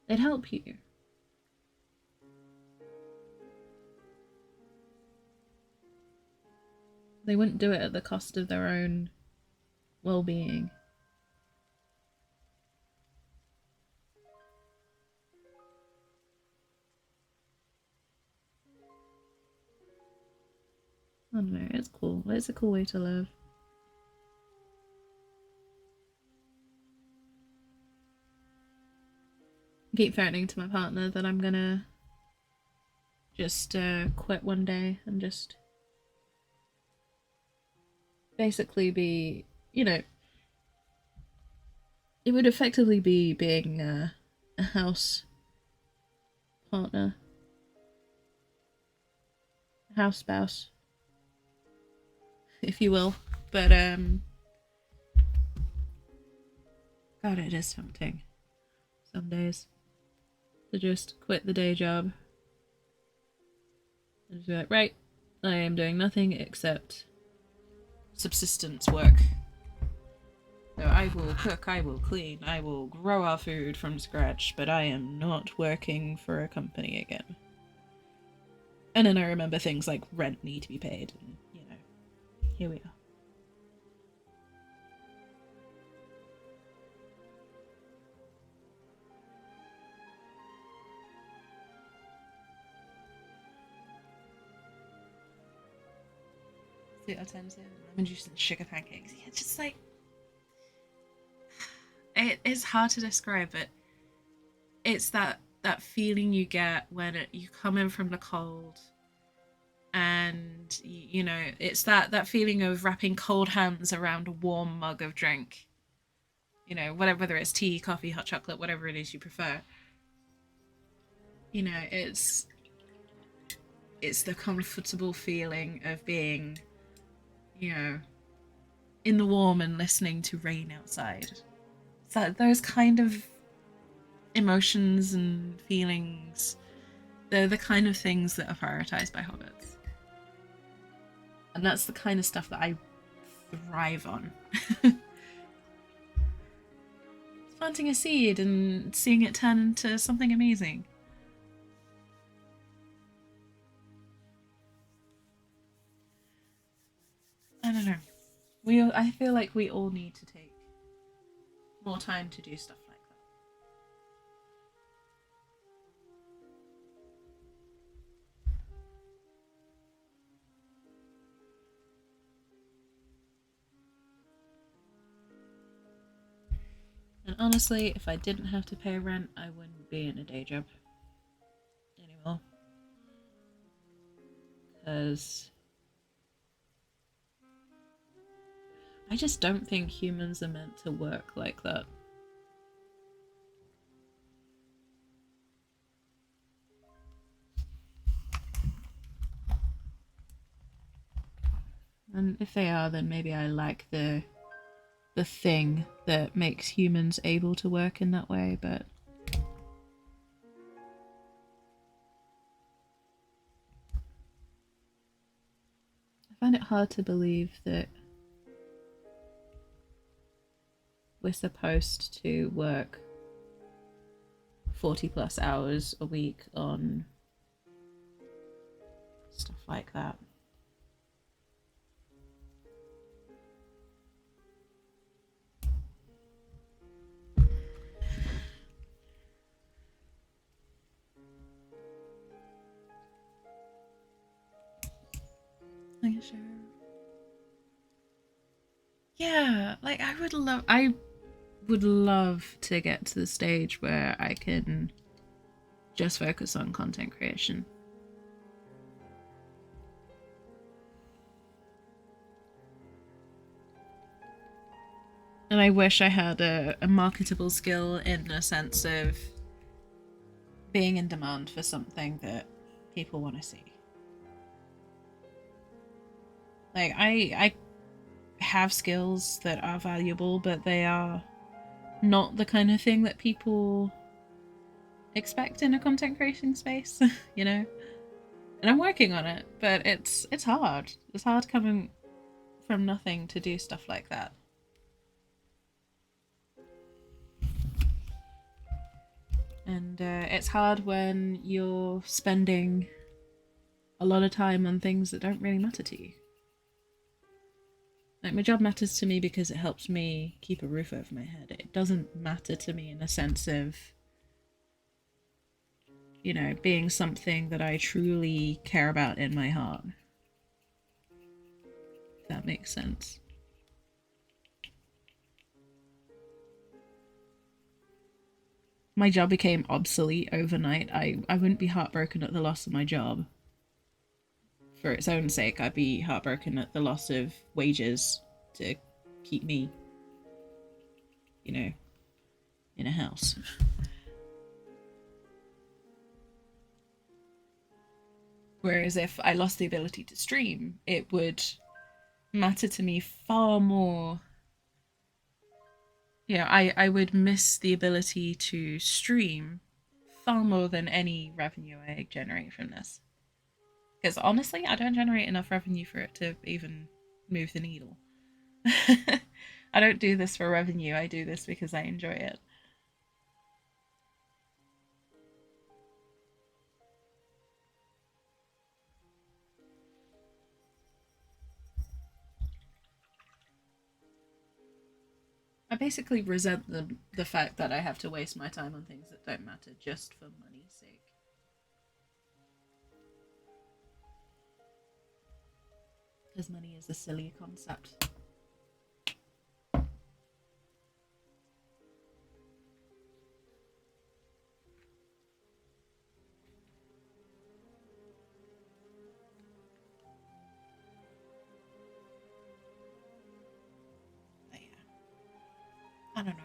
they'd help you. They wouldn't do it at the cost of their own well-being. I don't know, it's cool. It's a cool way to live. I keep threatening to my partner that I'm gonna just quit one day and just basically be, you know, it would effectively be being a house partner, a house spouse, if you will. But God, it is tempting some days to just quit the day job and just be like, right, I am doing nothing except subsistence work. So I will cook, I will clean, I will grow our food from scratch, but I am not working for a company again. And then I remember things like rent need to be paid, and, you know, here we are. Sweet alternative, lemon juice and sugar pancakes. Yeah, it's just like, it is hard to describe, but it's that feeling you get when you come in from the cold, and you know, it's that feeling of wrapping cold hands around a warm mug of drink. You know, whether it's tea, coffee, hot chocolate, whatever it is you prefer. You know, it's the comfortable feeling of being, you know, in the warm and listening to rain outside. So those kind of emotions and feelings, they're the kind of things that are prioritized by hobbits. And that's the kind of stuff that I thrive on. Planting a seed and seeing it turn into something amazing. I don't know. I feel like we all need to take more time to do stuff like that. And honestly, if I didn't have to pay rent, I wouldn't be in a day job anymore. Because I just don't think humans are meant to work like that. And if they are, then maybe I like the thing that makes humans able to work in that way, but I find it hard to believe that we're supposed to work 40 plus hours a week on stuff like that. Like, sure. Yeah, like I would love to get to the stage where I can just focus on content creation. And I wish I had a marketable skill in the sense of being in demand for something that people want to see. Like, I have skills that are valuable, but they are not the kind of thing that people expect in a content creating space, you know? And I'm working on it, but it's hard. It's hard coming from nothing to do stuff like that. And it's hard when you're spending a lot of time on things that don't really matter to you. Like, my job matters to me because it helps me keep a roof over my head. It doesn't matter to me in a sense of, you know, being something that I truly care about in my heart. If that makes sense. My job became obsolete overnight. I wouldn't be heartbroken at the loss of my job. For its own sake, I'd be heartbroken at the loss of wages to keep me, you know, in a house. Whereas if I lost the ability to stream, it would matter to me far more. Yeah, I would miss the ability to stream far more than any revenue I generate from this. Because honestly, I don't generate enough revenue for it to even move the needle. I don't do this for revenue, I do this because I enjoy it. I basically resent the fact that I have to waste my time on things that don't matter just for money's sake. Because money is a silly concept. But yeah. I don't know.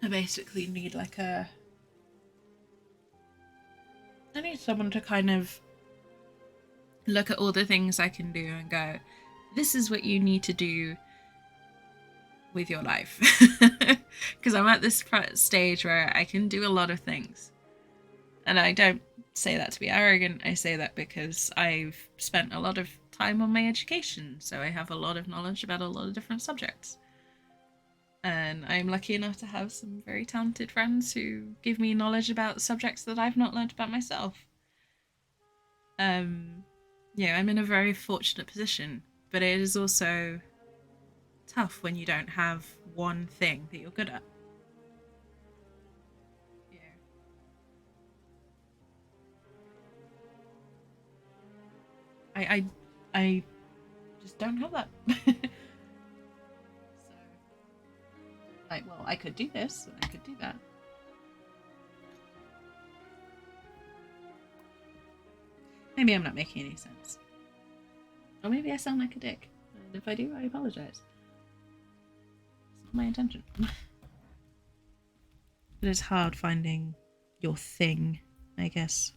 I basically need I need someone to kind of look at all the things I can do and go, this is what you need to do with your life. Because I'm at this stage where I can do a lot of things. And I don't say that to be arrogant, I say that because I've spent a lot of time on my education, so I have a lot of knowledge about a lot of different subjects. And I'm lucky enough to have some very talented friends who give me knowledge about subjects that I've not learned about myself. Yeah, I'm in a very fortunate position, but it is also tough when you don't have one thing that you're good at. Yeah. I just don't have that. So, like, well, I could do this, and I could do that. Maybe I'm not making any sense. Or maybe I sound like a dick. And if I do, I apologize. It's not my intention. It is hard finding your thing, I guess.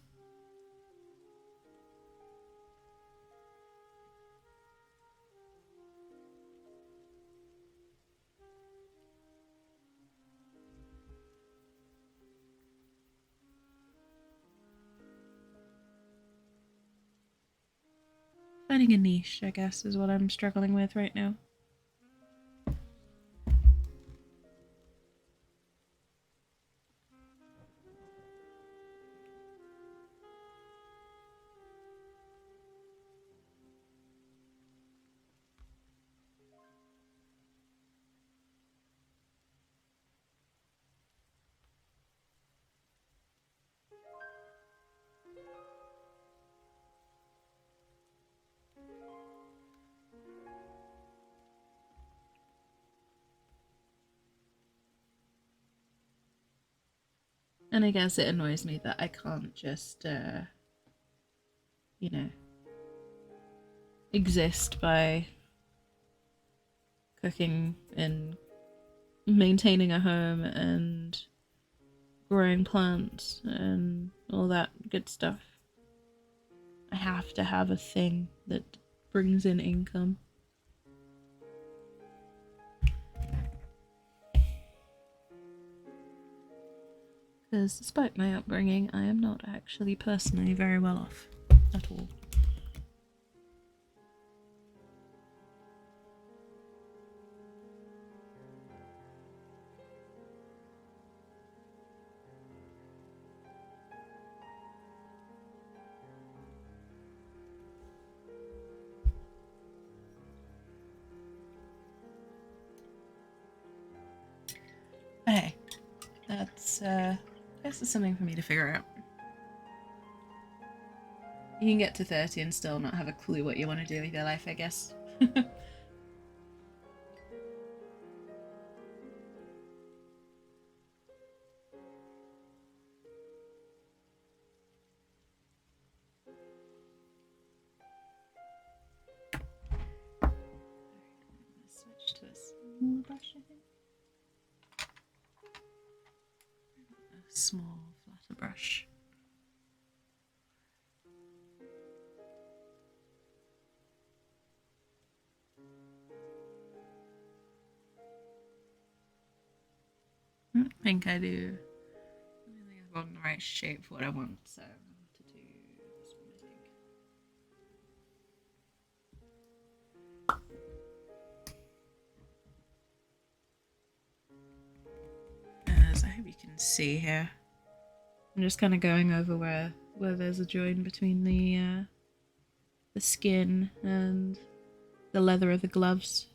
Finding a niche, I guess, is what I'm struggling with right now. And I guess it annoys me that I can't just, you know, exist by cooking and maintaining a home and growing plants and all that good stuff. I have to have a thing that brings in income. Because despite my upbringing, I am not actually personally very well off at all. Hey, that's something for me to figure out. You can get to 30 and still not have a clue what you want to do with your life, I guess. Switch to a small brush, I think. A small, flatter brush. I think I do. I think I've gotten the right shape for what I want, so I'm going to do this one, I think. As I hope you can see here, I'm just kind of going over where there's a join between the skin and the leather of the gloves.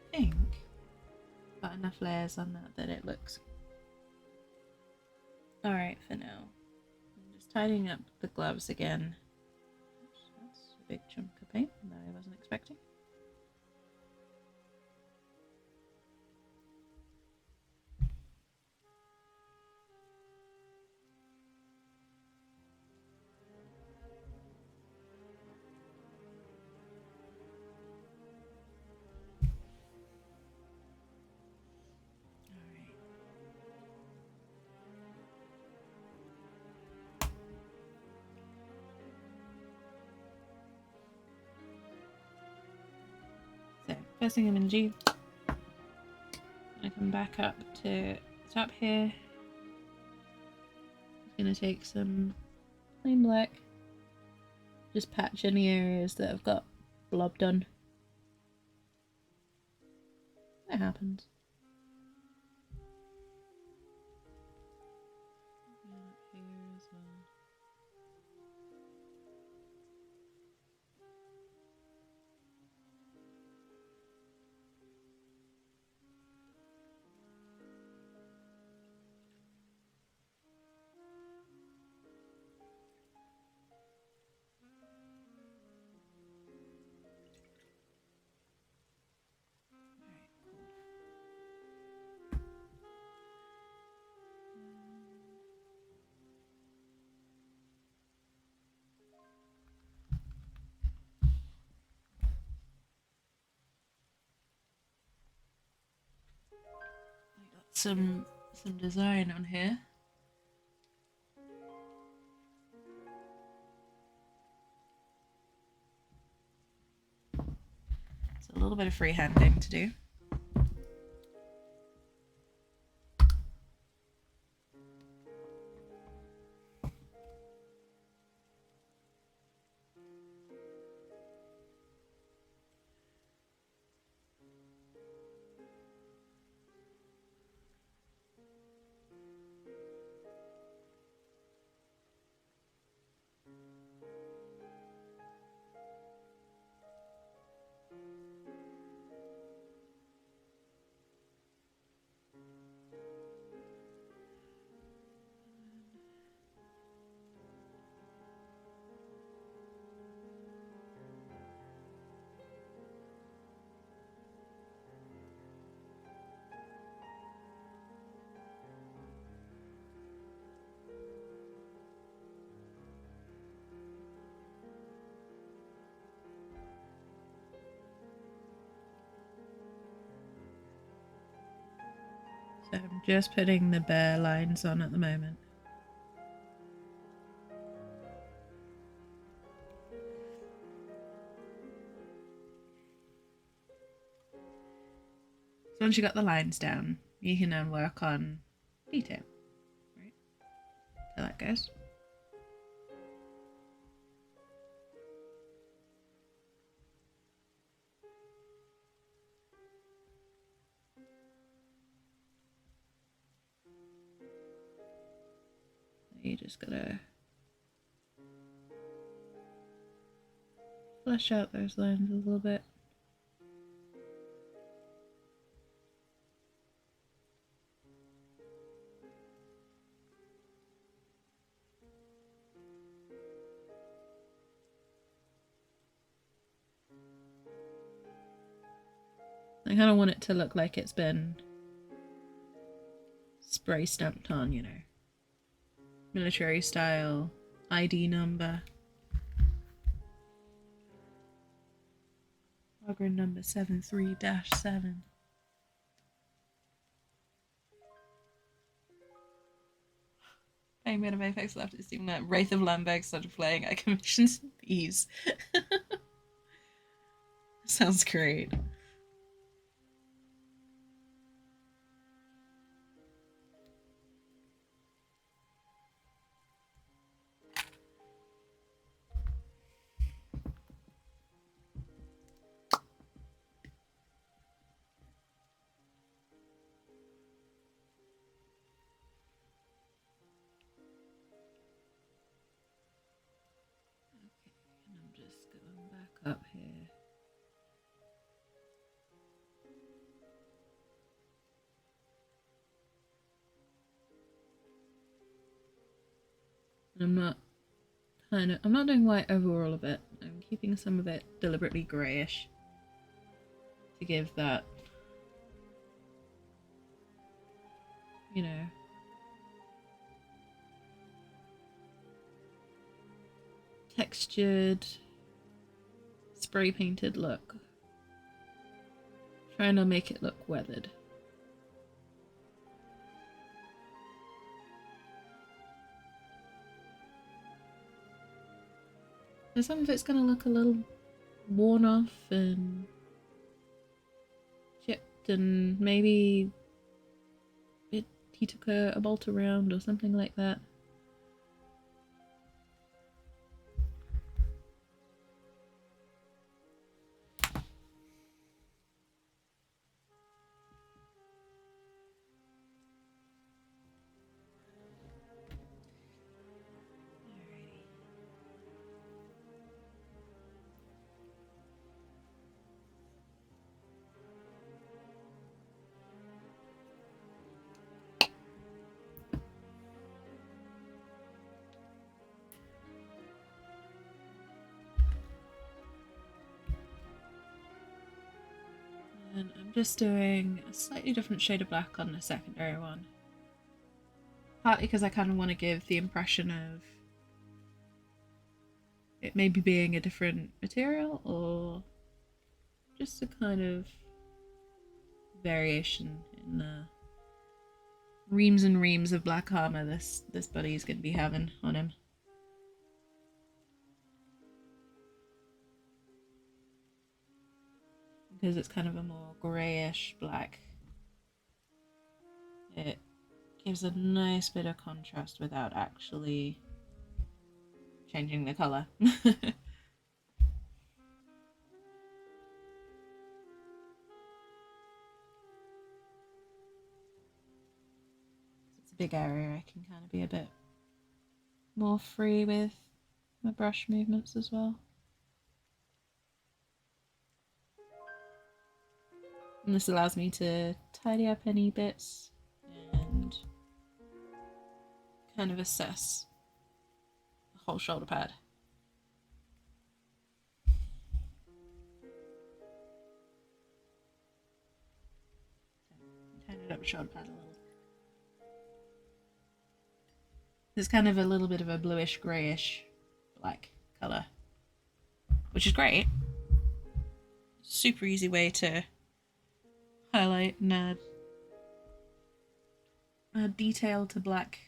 I think got enough layers on that it looks alright for now. I'm just tidying up the gloves again. That's a big chunk of paint that I wasn't expecting. So, first thing I'm going to do, I come back up to the top here. I'm going to take some plain black, just patch any areas that have got blob done. That happens. Here as well. some design on here. It's a little bit of freehanding to do. So I'm just putting the bare lines on at the moment. So once you got the lines down, you can then work on detail, right? So that goes. You just gotta flesh out those lines a little bit. I kind of want it to look like it's been spray stamped on, you know. Military style, ID number. Ogryn number 73-7. Playing Made of Apex left is even that Wraith of Lamberg started playing. I commissioned these. Sounds great. Up here. I'm not doing white over all of it. I'm keeping some of it deliberately greyish to give that, you know, textured, spray painted look. Trying to make it look weathered. So some of it's going to look a little worn off and chipped, and maybe he took a bolt around or something like that. And I'm just doing a slightly different shade of black on the secondary one. Partly because I kind of want to give the impression of it maybe being a different material, or just a kind of variation in the reams and reams of black armor this buddy's gonna be having on him. Because it's kind of a more greyish black. It gives a nice bit of contrast without actually changing the colour. It's a big area, I can kind of be a bit more free with my brush movements as well. And this allows me to tidy up any bits and kind of assess the whole shoulder pad. Tighten it up the shoulder pad a little. There's kind of a little bit of a bluish greyish black colour, which is great. Super easy way to highlight and add detail to black,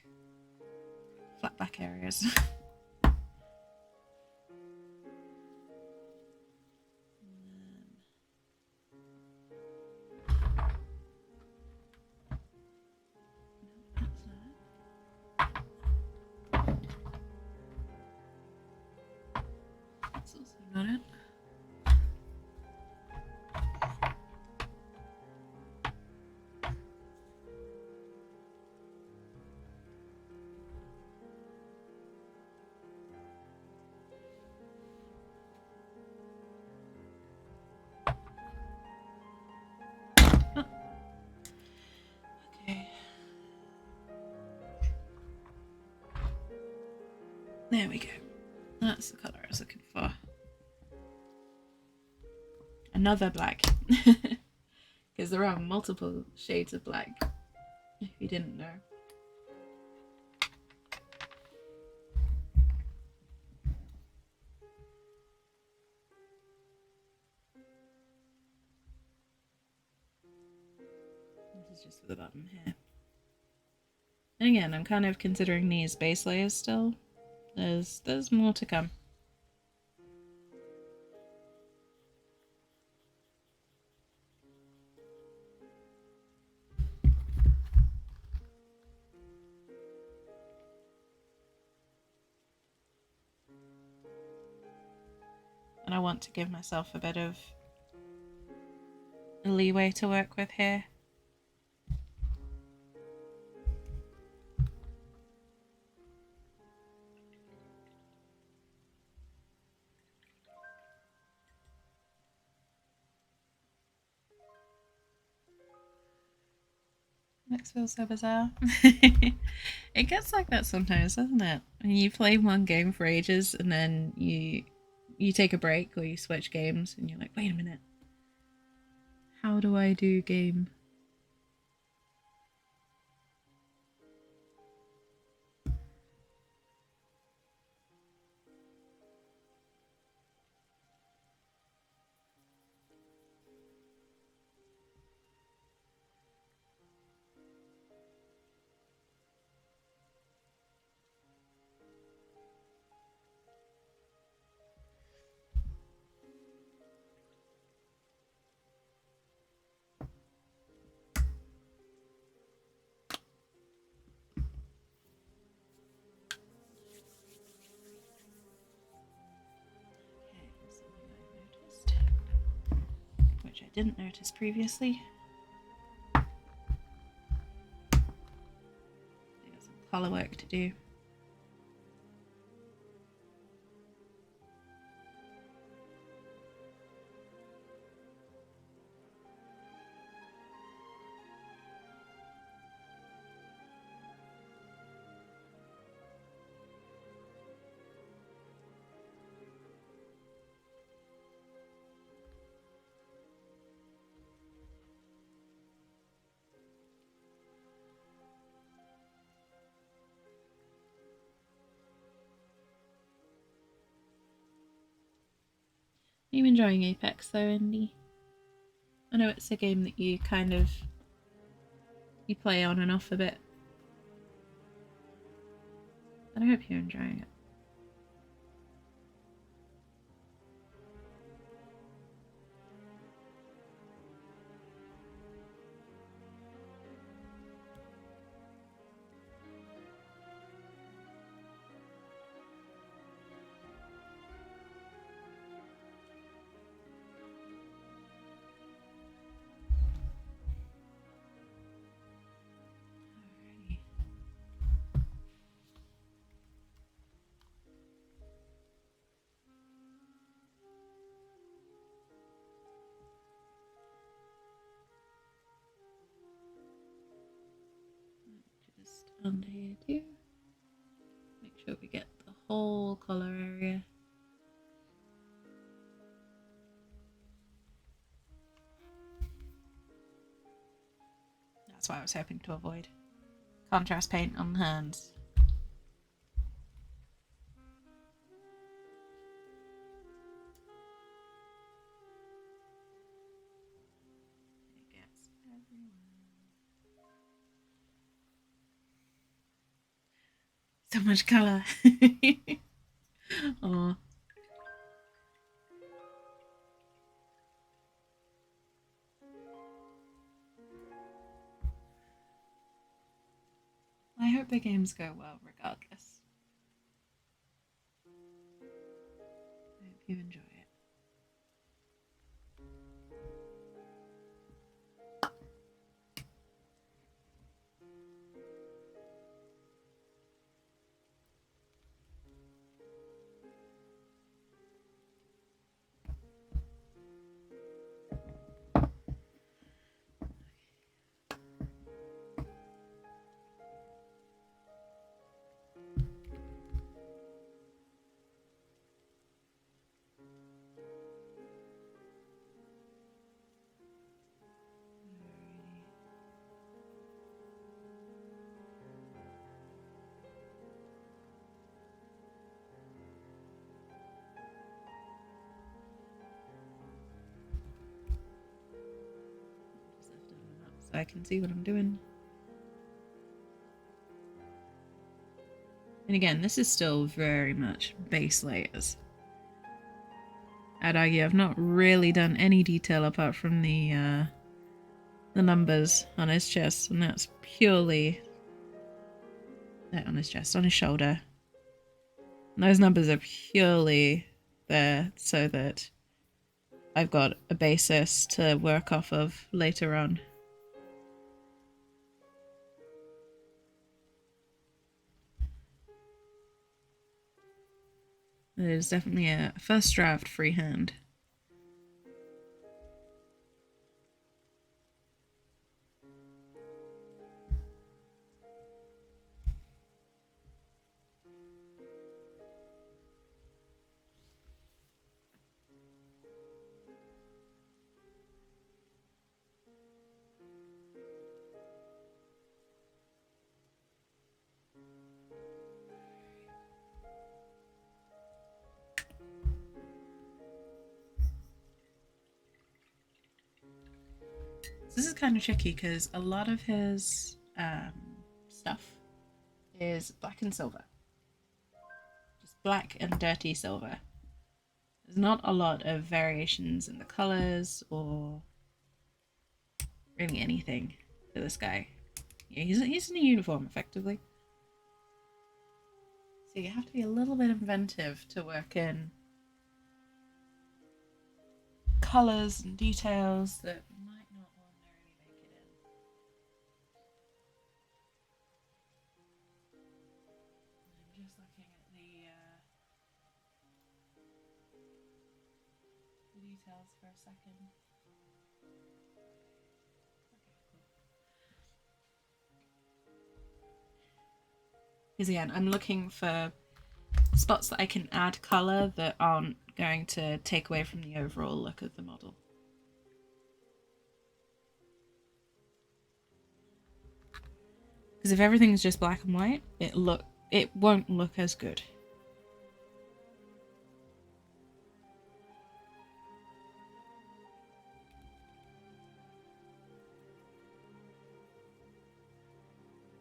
flat black areas. That's also not it. There we go. That's the colour I was looking for. Another black. Because there are multiple shades of black, if you didn't know. This is just for the bottom here. And again, I'm kind of considering these base layers still. There's more to come. And I want to give myself a bit of leeway to work with here. This feels so bizarre. It gets like that sometimes, doesn't it? When you play one game for ages and then you take a break or you switch games and you're like, wait a minute. How do I do game? Which I didn't notice previously. I got some colour work to do. Are you enjoying Apex though, Indy? I know it's a game that you kind of you play on and off a bit But I hope you're enjoying it. Just under here too. Make sure we get the whole collar area. That's what I was hoping to avoid. Contrast paint on the hands. It gets everywhere. So much colour. Oh. I hope the games go well regardless. I hope you enjoy it. So I can see what I'm doing. And again, this is still very much base layers. I'd argue I've not really done any detail apart from the numbers on his chest, and that's purely on his chest, on his shoulder. And those numbers are purely there so that I've got a basis to work off of later on. It is definitely a first draft freehand. This is kind of tricky because a lot of his stuff is black and silver. Just black and dirty silver. There's not a lot of variations in the colors or really anything for this guy. Yeah, he's in a uniform, effectively. So you have to be a little bit inventive to work in colors and details that might not ordinarily make it in. I'm just looking at the details for a second. Because again, I'm looking for spots that I can add colour that aren't going to take away from the overall look of the model. Because if everything's just black and white, it won't look as good.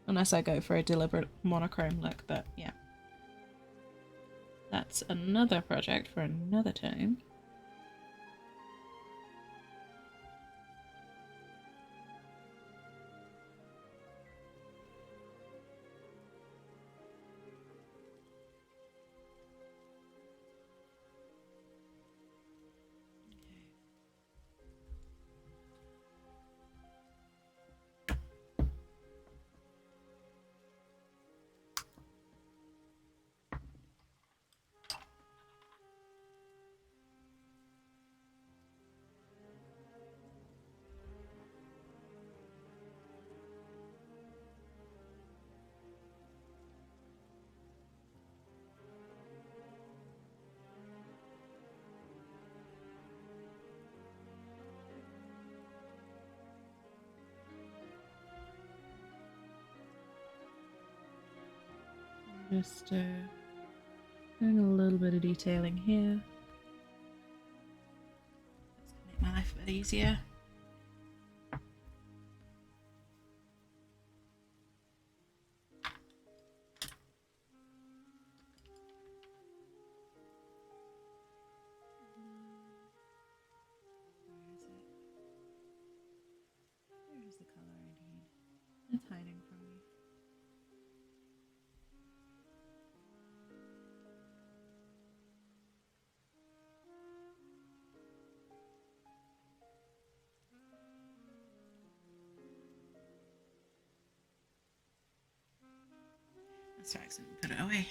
Unless I go for a deliberate monochrome look, but yeah. that's another project for another time. Just doing a little bit of detailing here. It's gonna make my life a bit easier. Where is the color I need? It's hiding from me. That's right, accidentally put it away.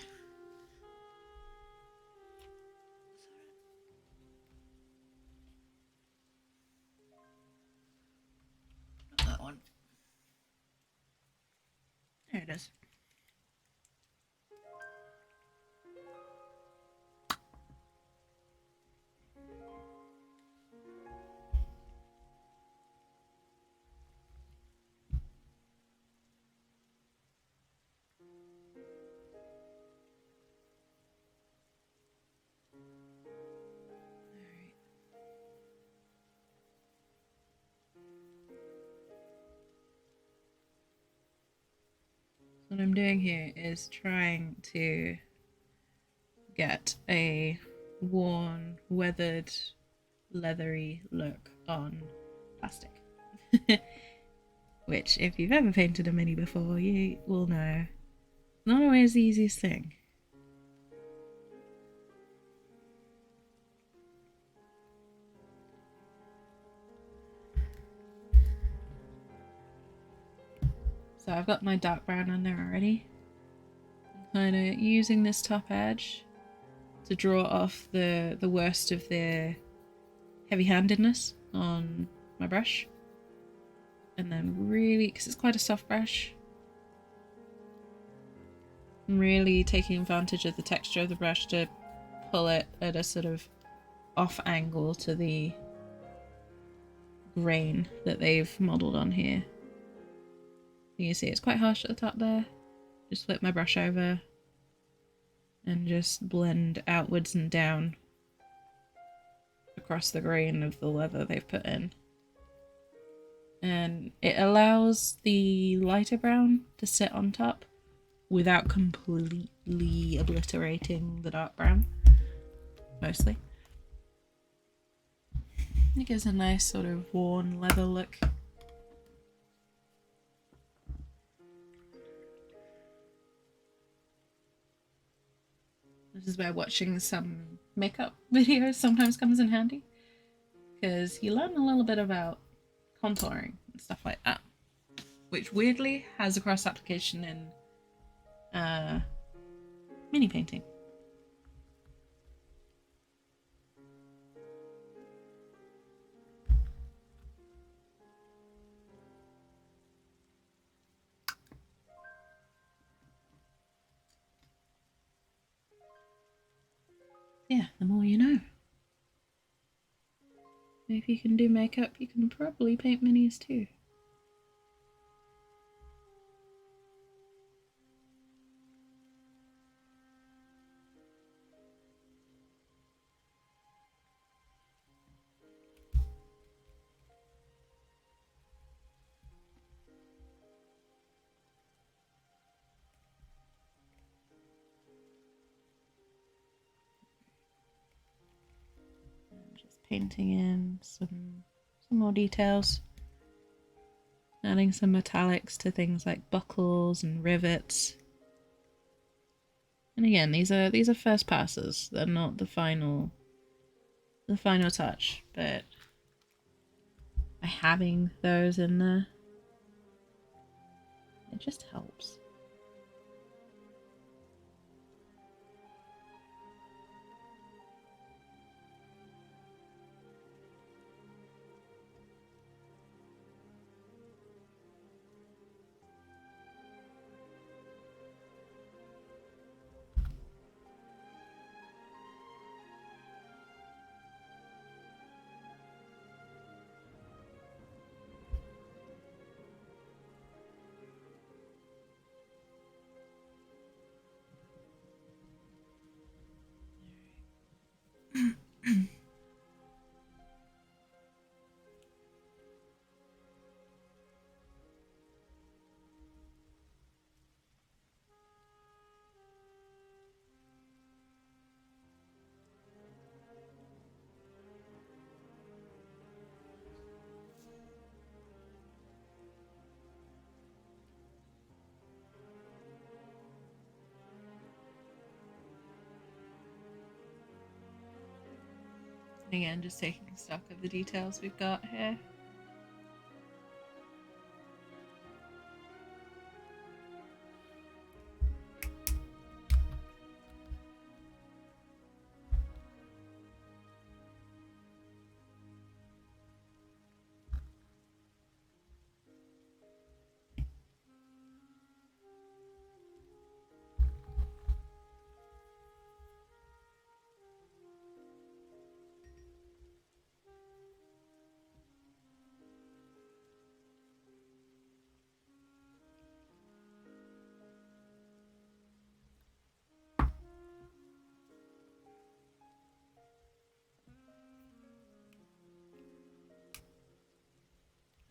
Not that one. There it is. What I'm doing here is trying to get a worn, weathered, leathery look on plastic. Which, if you've ever painted a mini before, you will know, not always the easiest thing. So I've got my dark brown on there already. I'm kind of using this top edge to draw off the worst of the heavy-handedness on my brush. And then really, because it's quite a soft brush, I'm really taking advantage of the texture of the brush to pull it at a sort of off angle to the grain that they've modelled on here. You can see it's quite harsh at the top there. Just flip my brush over and just blend outwards and down across the grain of the leather they've put in. And it allows the lighter brown to sit on top without completely obliterating the dark brown, mostly. It gives a nice sort of worn leather look. This is where watching some makeup videos sometimes comes in handy, because you learn a little bit about contouring and stuff like that, which weirdly has a cross application in mini painting. Yeah, the more you know. If you can do makeup, you can probably paint minis too. painting in some more details. Adding some metallics to things like buckles and rivets. And again, these are first passes. They're not the final touch, but by having those in there, it just helps. Again, just taking stock of the details we've got here.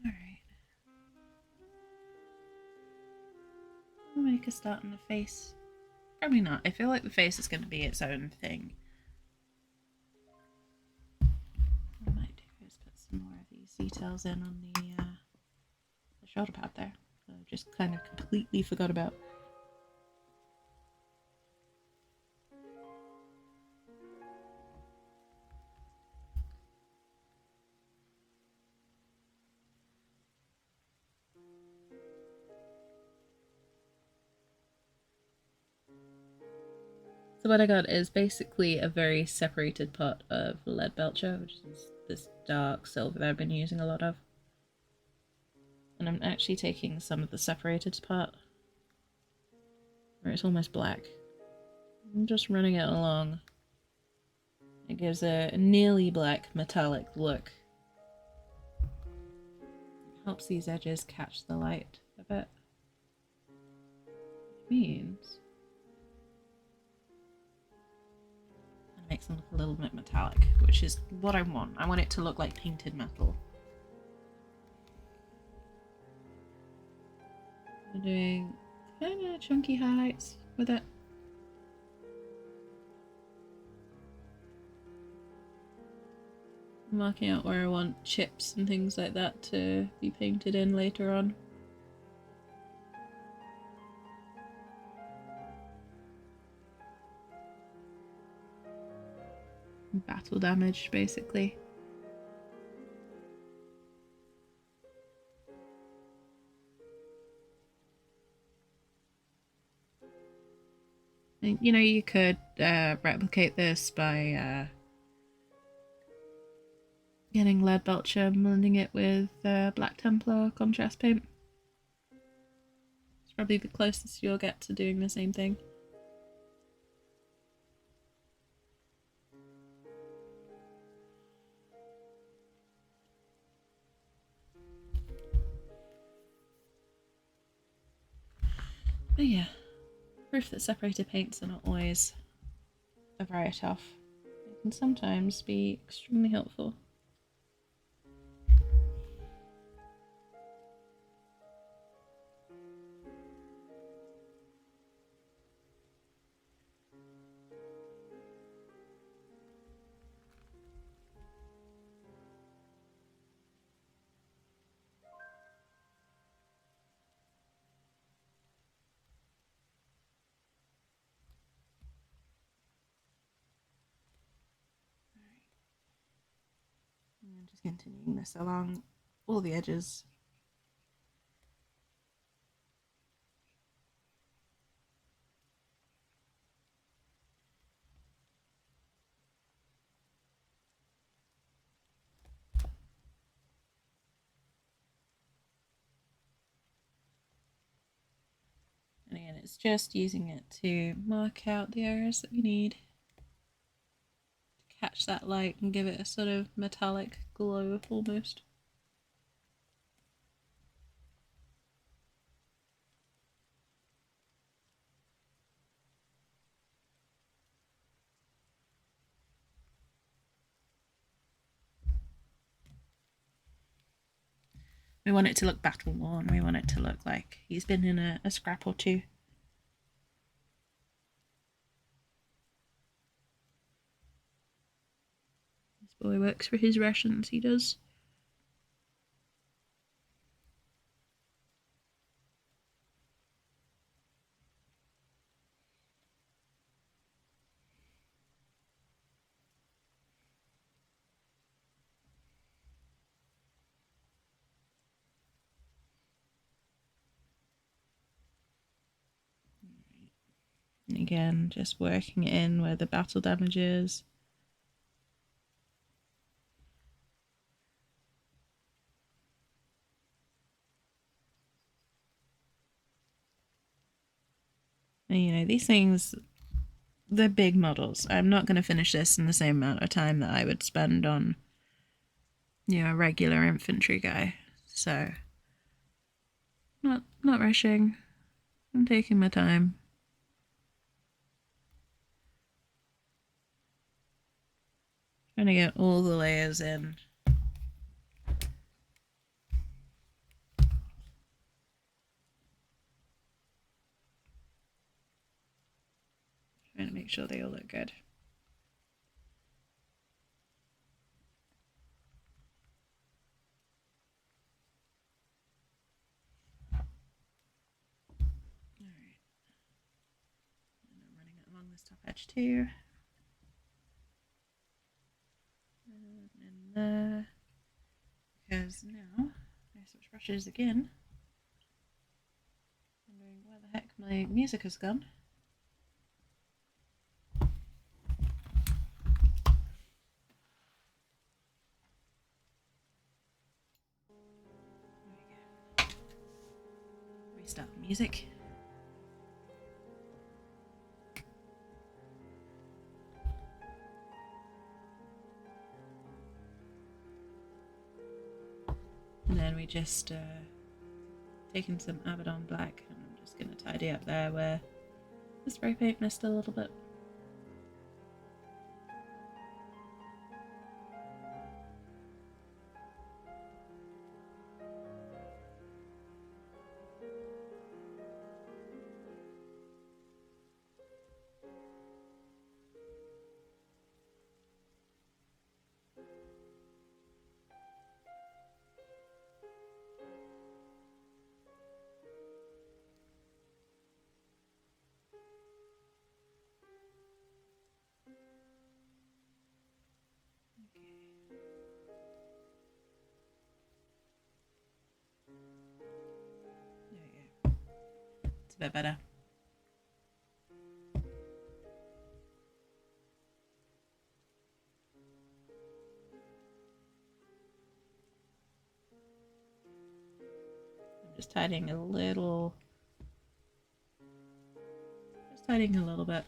Alright. We'll make a start on the face. Probably not. I feel like the face is going to be its own thing. What I might do is put some more of these details in on the shoulder pad there. So I just kind of completely forgot about. So what I got is basically a very separated pot of lead belcher, which is this dark silver that I've been using a lot of. And I'm actually taking some of the separated part, where it's almost black. I'm just running it along. It gives a nearly black metallic look. It helps these edges catch the light a bit. Which means makes them look a little bit metallic, which is what I want. I want it to look like painted metal. I'm doing kind of chunky highlights with it. I'm marking out where I want chips and things like that to be painted in later on. Battle damage, basically. And, you know, you could replicate this by getting lead belcher, blending it with Black Templar contrast paint. It's probably the closest you'll get to doing the same thing. But yeah, proof that separated paints are not always a write-off. They can sometimes be extremely helpful. And just continuing this along all the edges. And again, it's just using it to mark out the areas that we need to catch that light and give it a sort of metallic glow almost. We want it to look battle worn. We want it to look like he's been in a scrap or two. This boy works for his rations, he does. And again, just working in where the battle damage is. And you know, these things, they're big models. I'm not going to finish this in the same amount of time that I would spend on, you know, a regular infantry guy. So, not rushing. I'm taking my time. Trying to get all the layers in. Trying to make sure they all look good. Alright. And I'm running it along this top edge too. And in there. Because now I switch brushes again. Wondering where the heck my music has gone. There we go. Restart the music. And then we just taken some Abaddon black, and I'm just going to tidy up there where the spray paint missed a little bit. There we go. It's a bit better. I'm just tidying a little. Just tidying a little bit.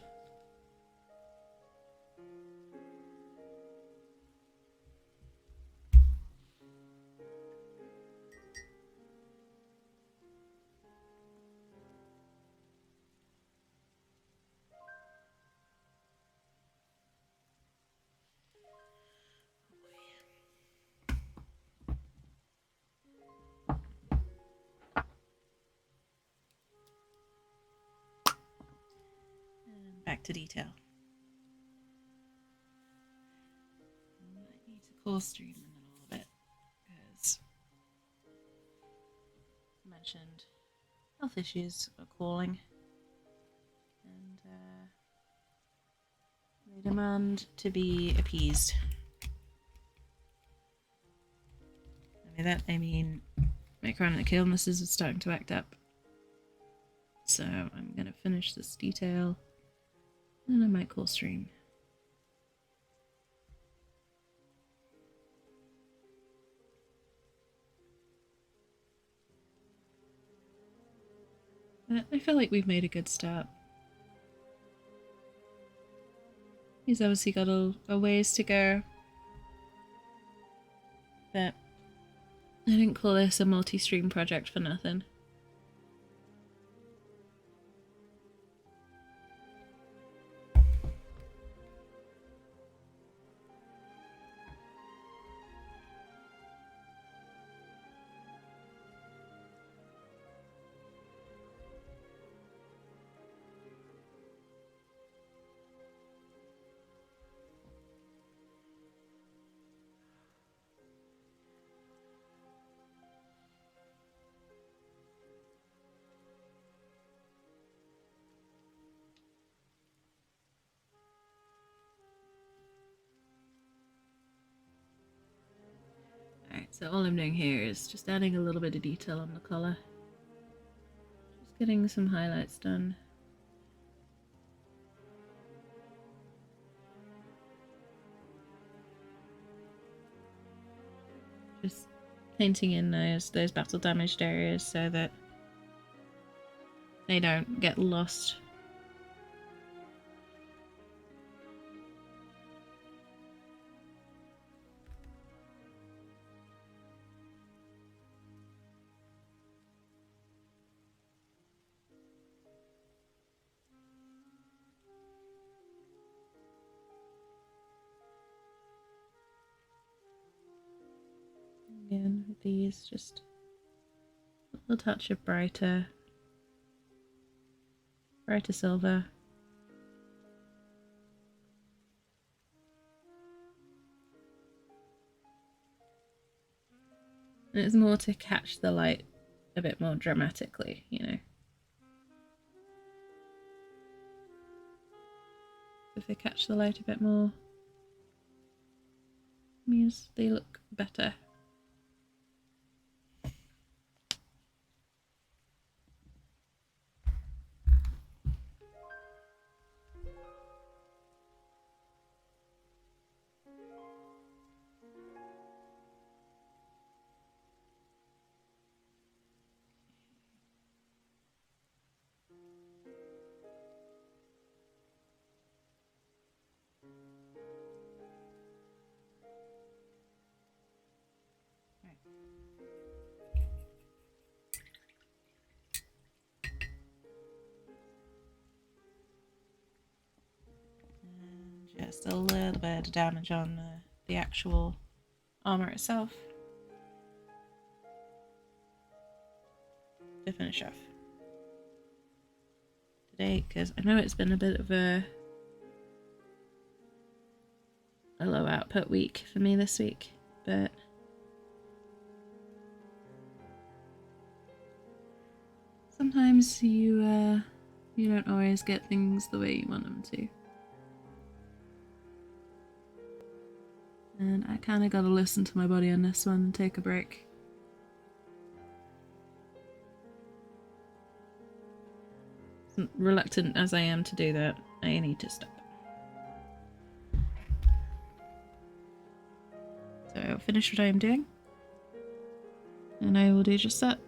And back to detail. I might need to coarse stream them a little bit because I mentioned health issues are calling, and they demand to be appeased. By that I mean my chronic illnesses are starting to act up. So I'm gonna finish this detail and I might call stream. But I feel like we've made a good start. He's obviously got a ways to go. But I didn't call this a multi-stream project for nothing. Alright, so all I'm doing here is just adding a little bit of detail on the collar. Just getting some highlights done. Just painting in those battle damaged areas so that they don't get lost. Again, with these, just a little touch of brighter silver. And it's more to catch the light a bit more dramatically, you know. If they catch the light a bit more, it means they look better. And just a little bit of damage on the actual armor itself to finish off today, because I know it's been a bit of a low output week for me this week, but sometimes you don't always get things the way you want them to. And I kind of got to listen to my body on this one and take a break. Reluctant as I am to do that, I need to stop. So I'll finish what I am doing, and I will do just that.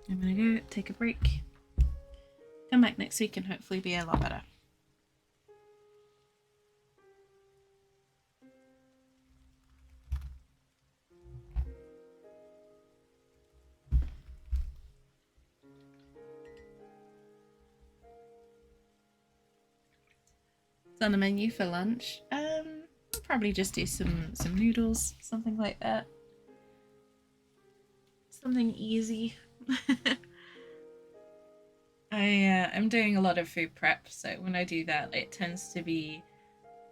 I'm gonna go take a break, come back next week and hopefully be a lot better. What's on the menu for lunch? I'll probably just do some noodles, something like that. Something easy. I'm doing a lot of food prep, so when I do that, it tends to be,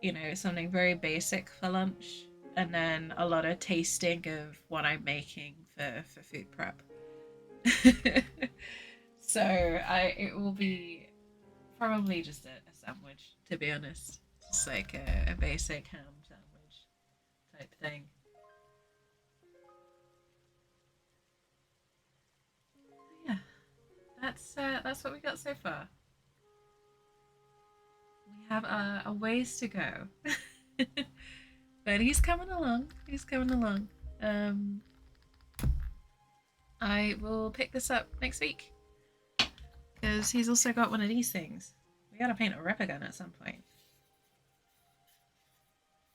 you know, something very basic for lunch, and then a lot of tasting of what I'm making for food prep. So it will be probably just a sandwich, to be honest. Just like a basic ham sandwich type thing. Yeah, that's what we got so far. We have a ways to go, but he's coming along. He's coming along. Um, I will pick this up next week because he's also got one of these things. We gotta paint a ripper gun at some point.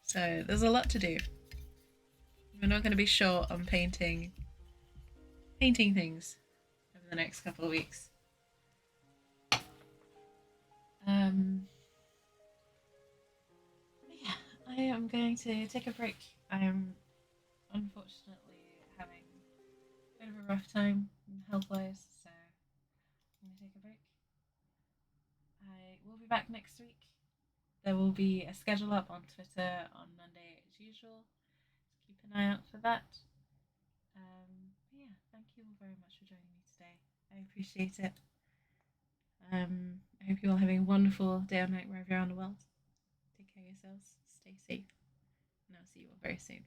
So there's a lot to do. We're not going to be short on painting things over the next couple of weeks. Yeah, I am going to take a break. I am unfortunately having a bit of a rough time health wise, so I'm going to take a break. I will be back next week. There will be a schedule up on Twitter on Monday as usual. So keep an eye out for that. Yeah, thank you all very much for joining me today. I appreciate it. I hope you're all having a wonderful day or night wherever you're around the world. Take care of yourselves, stay safe, and I'll see you all very soon.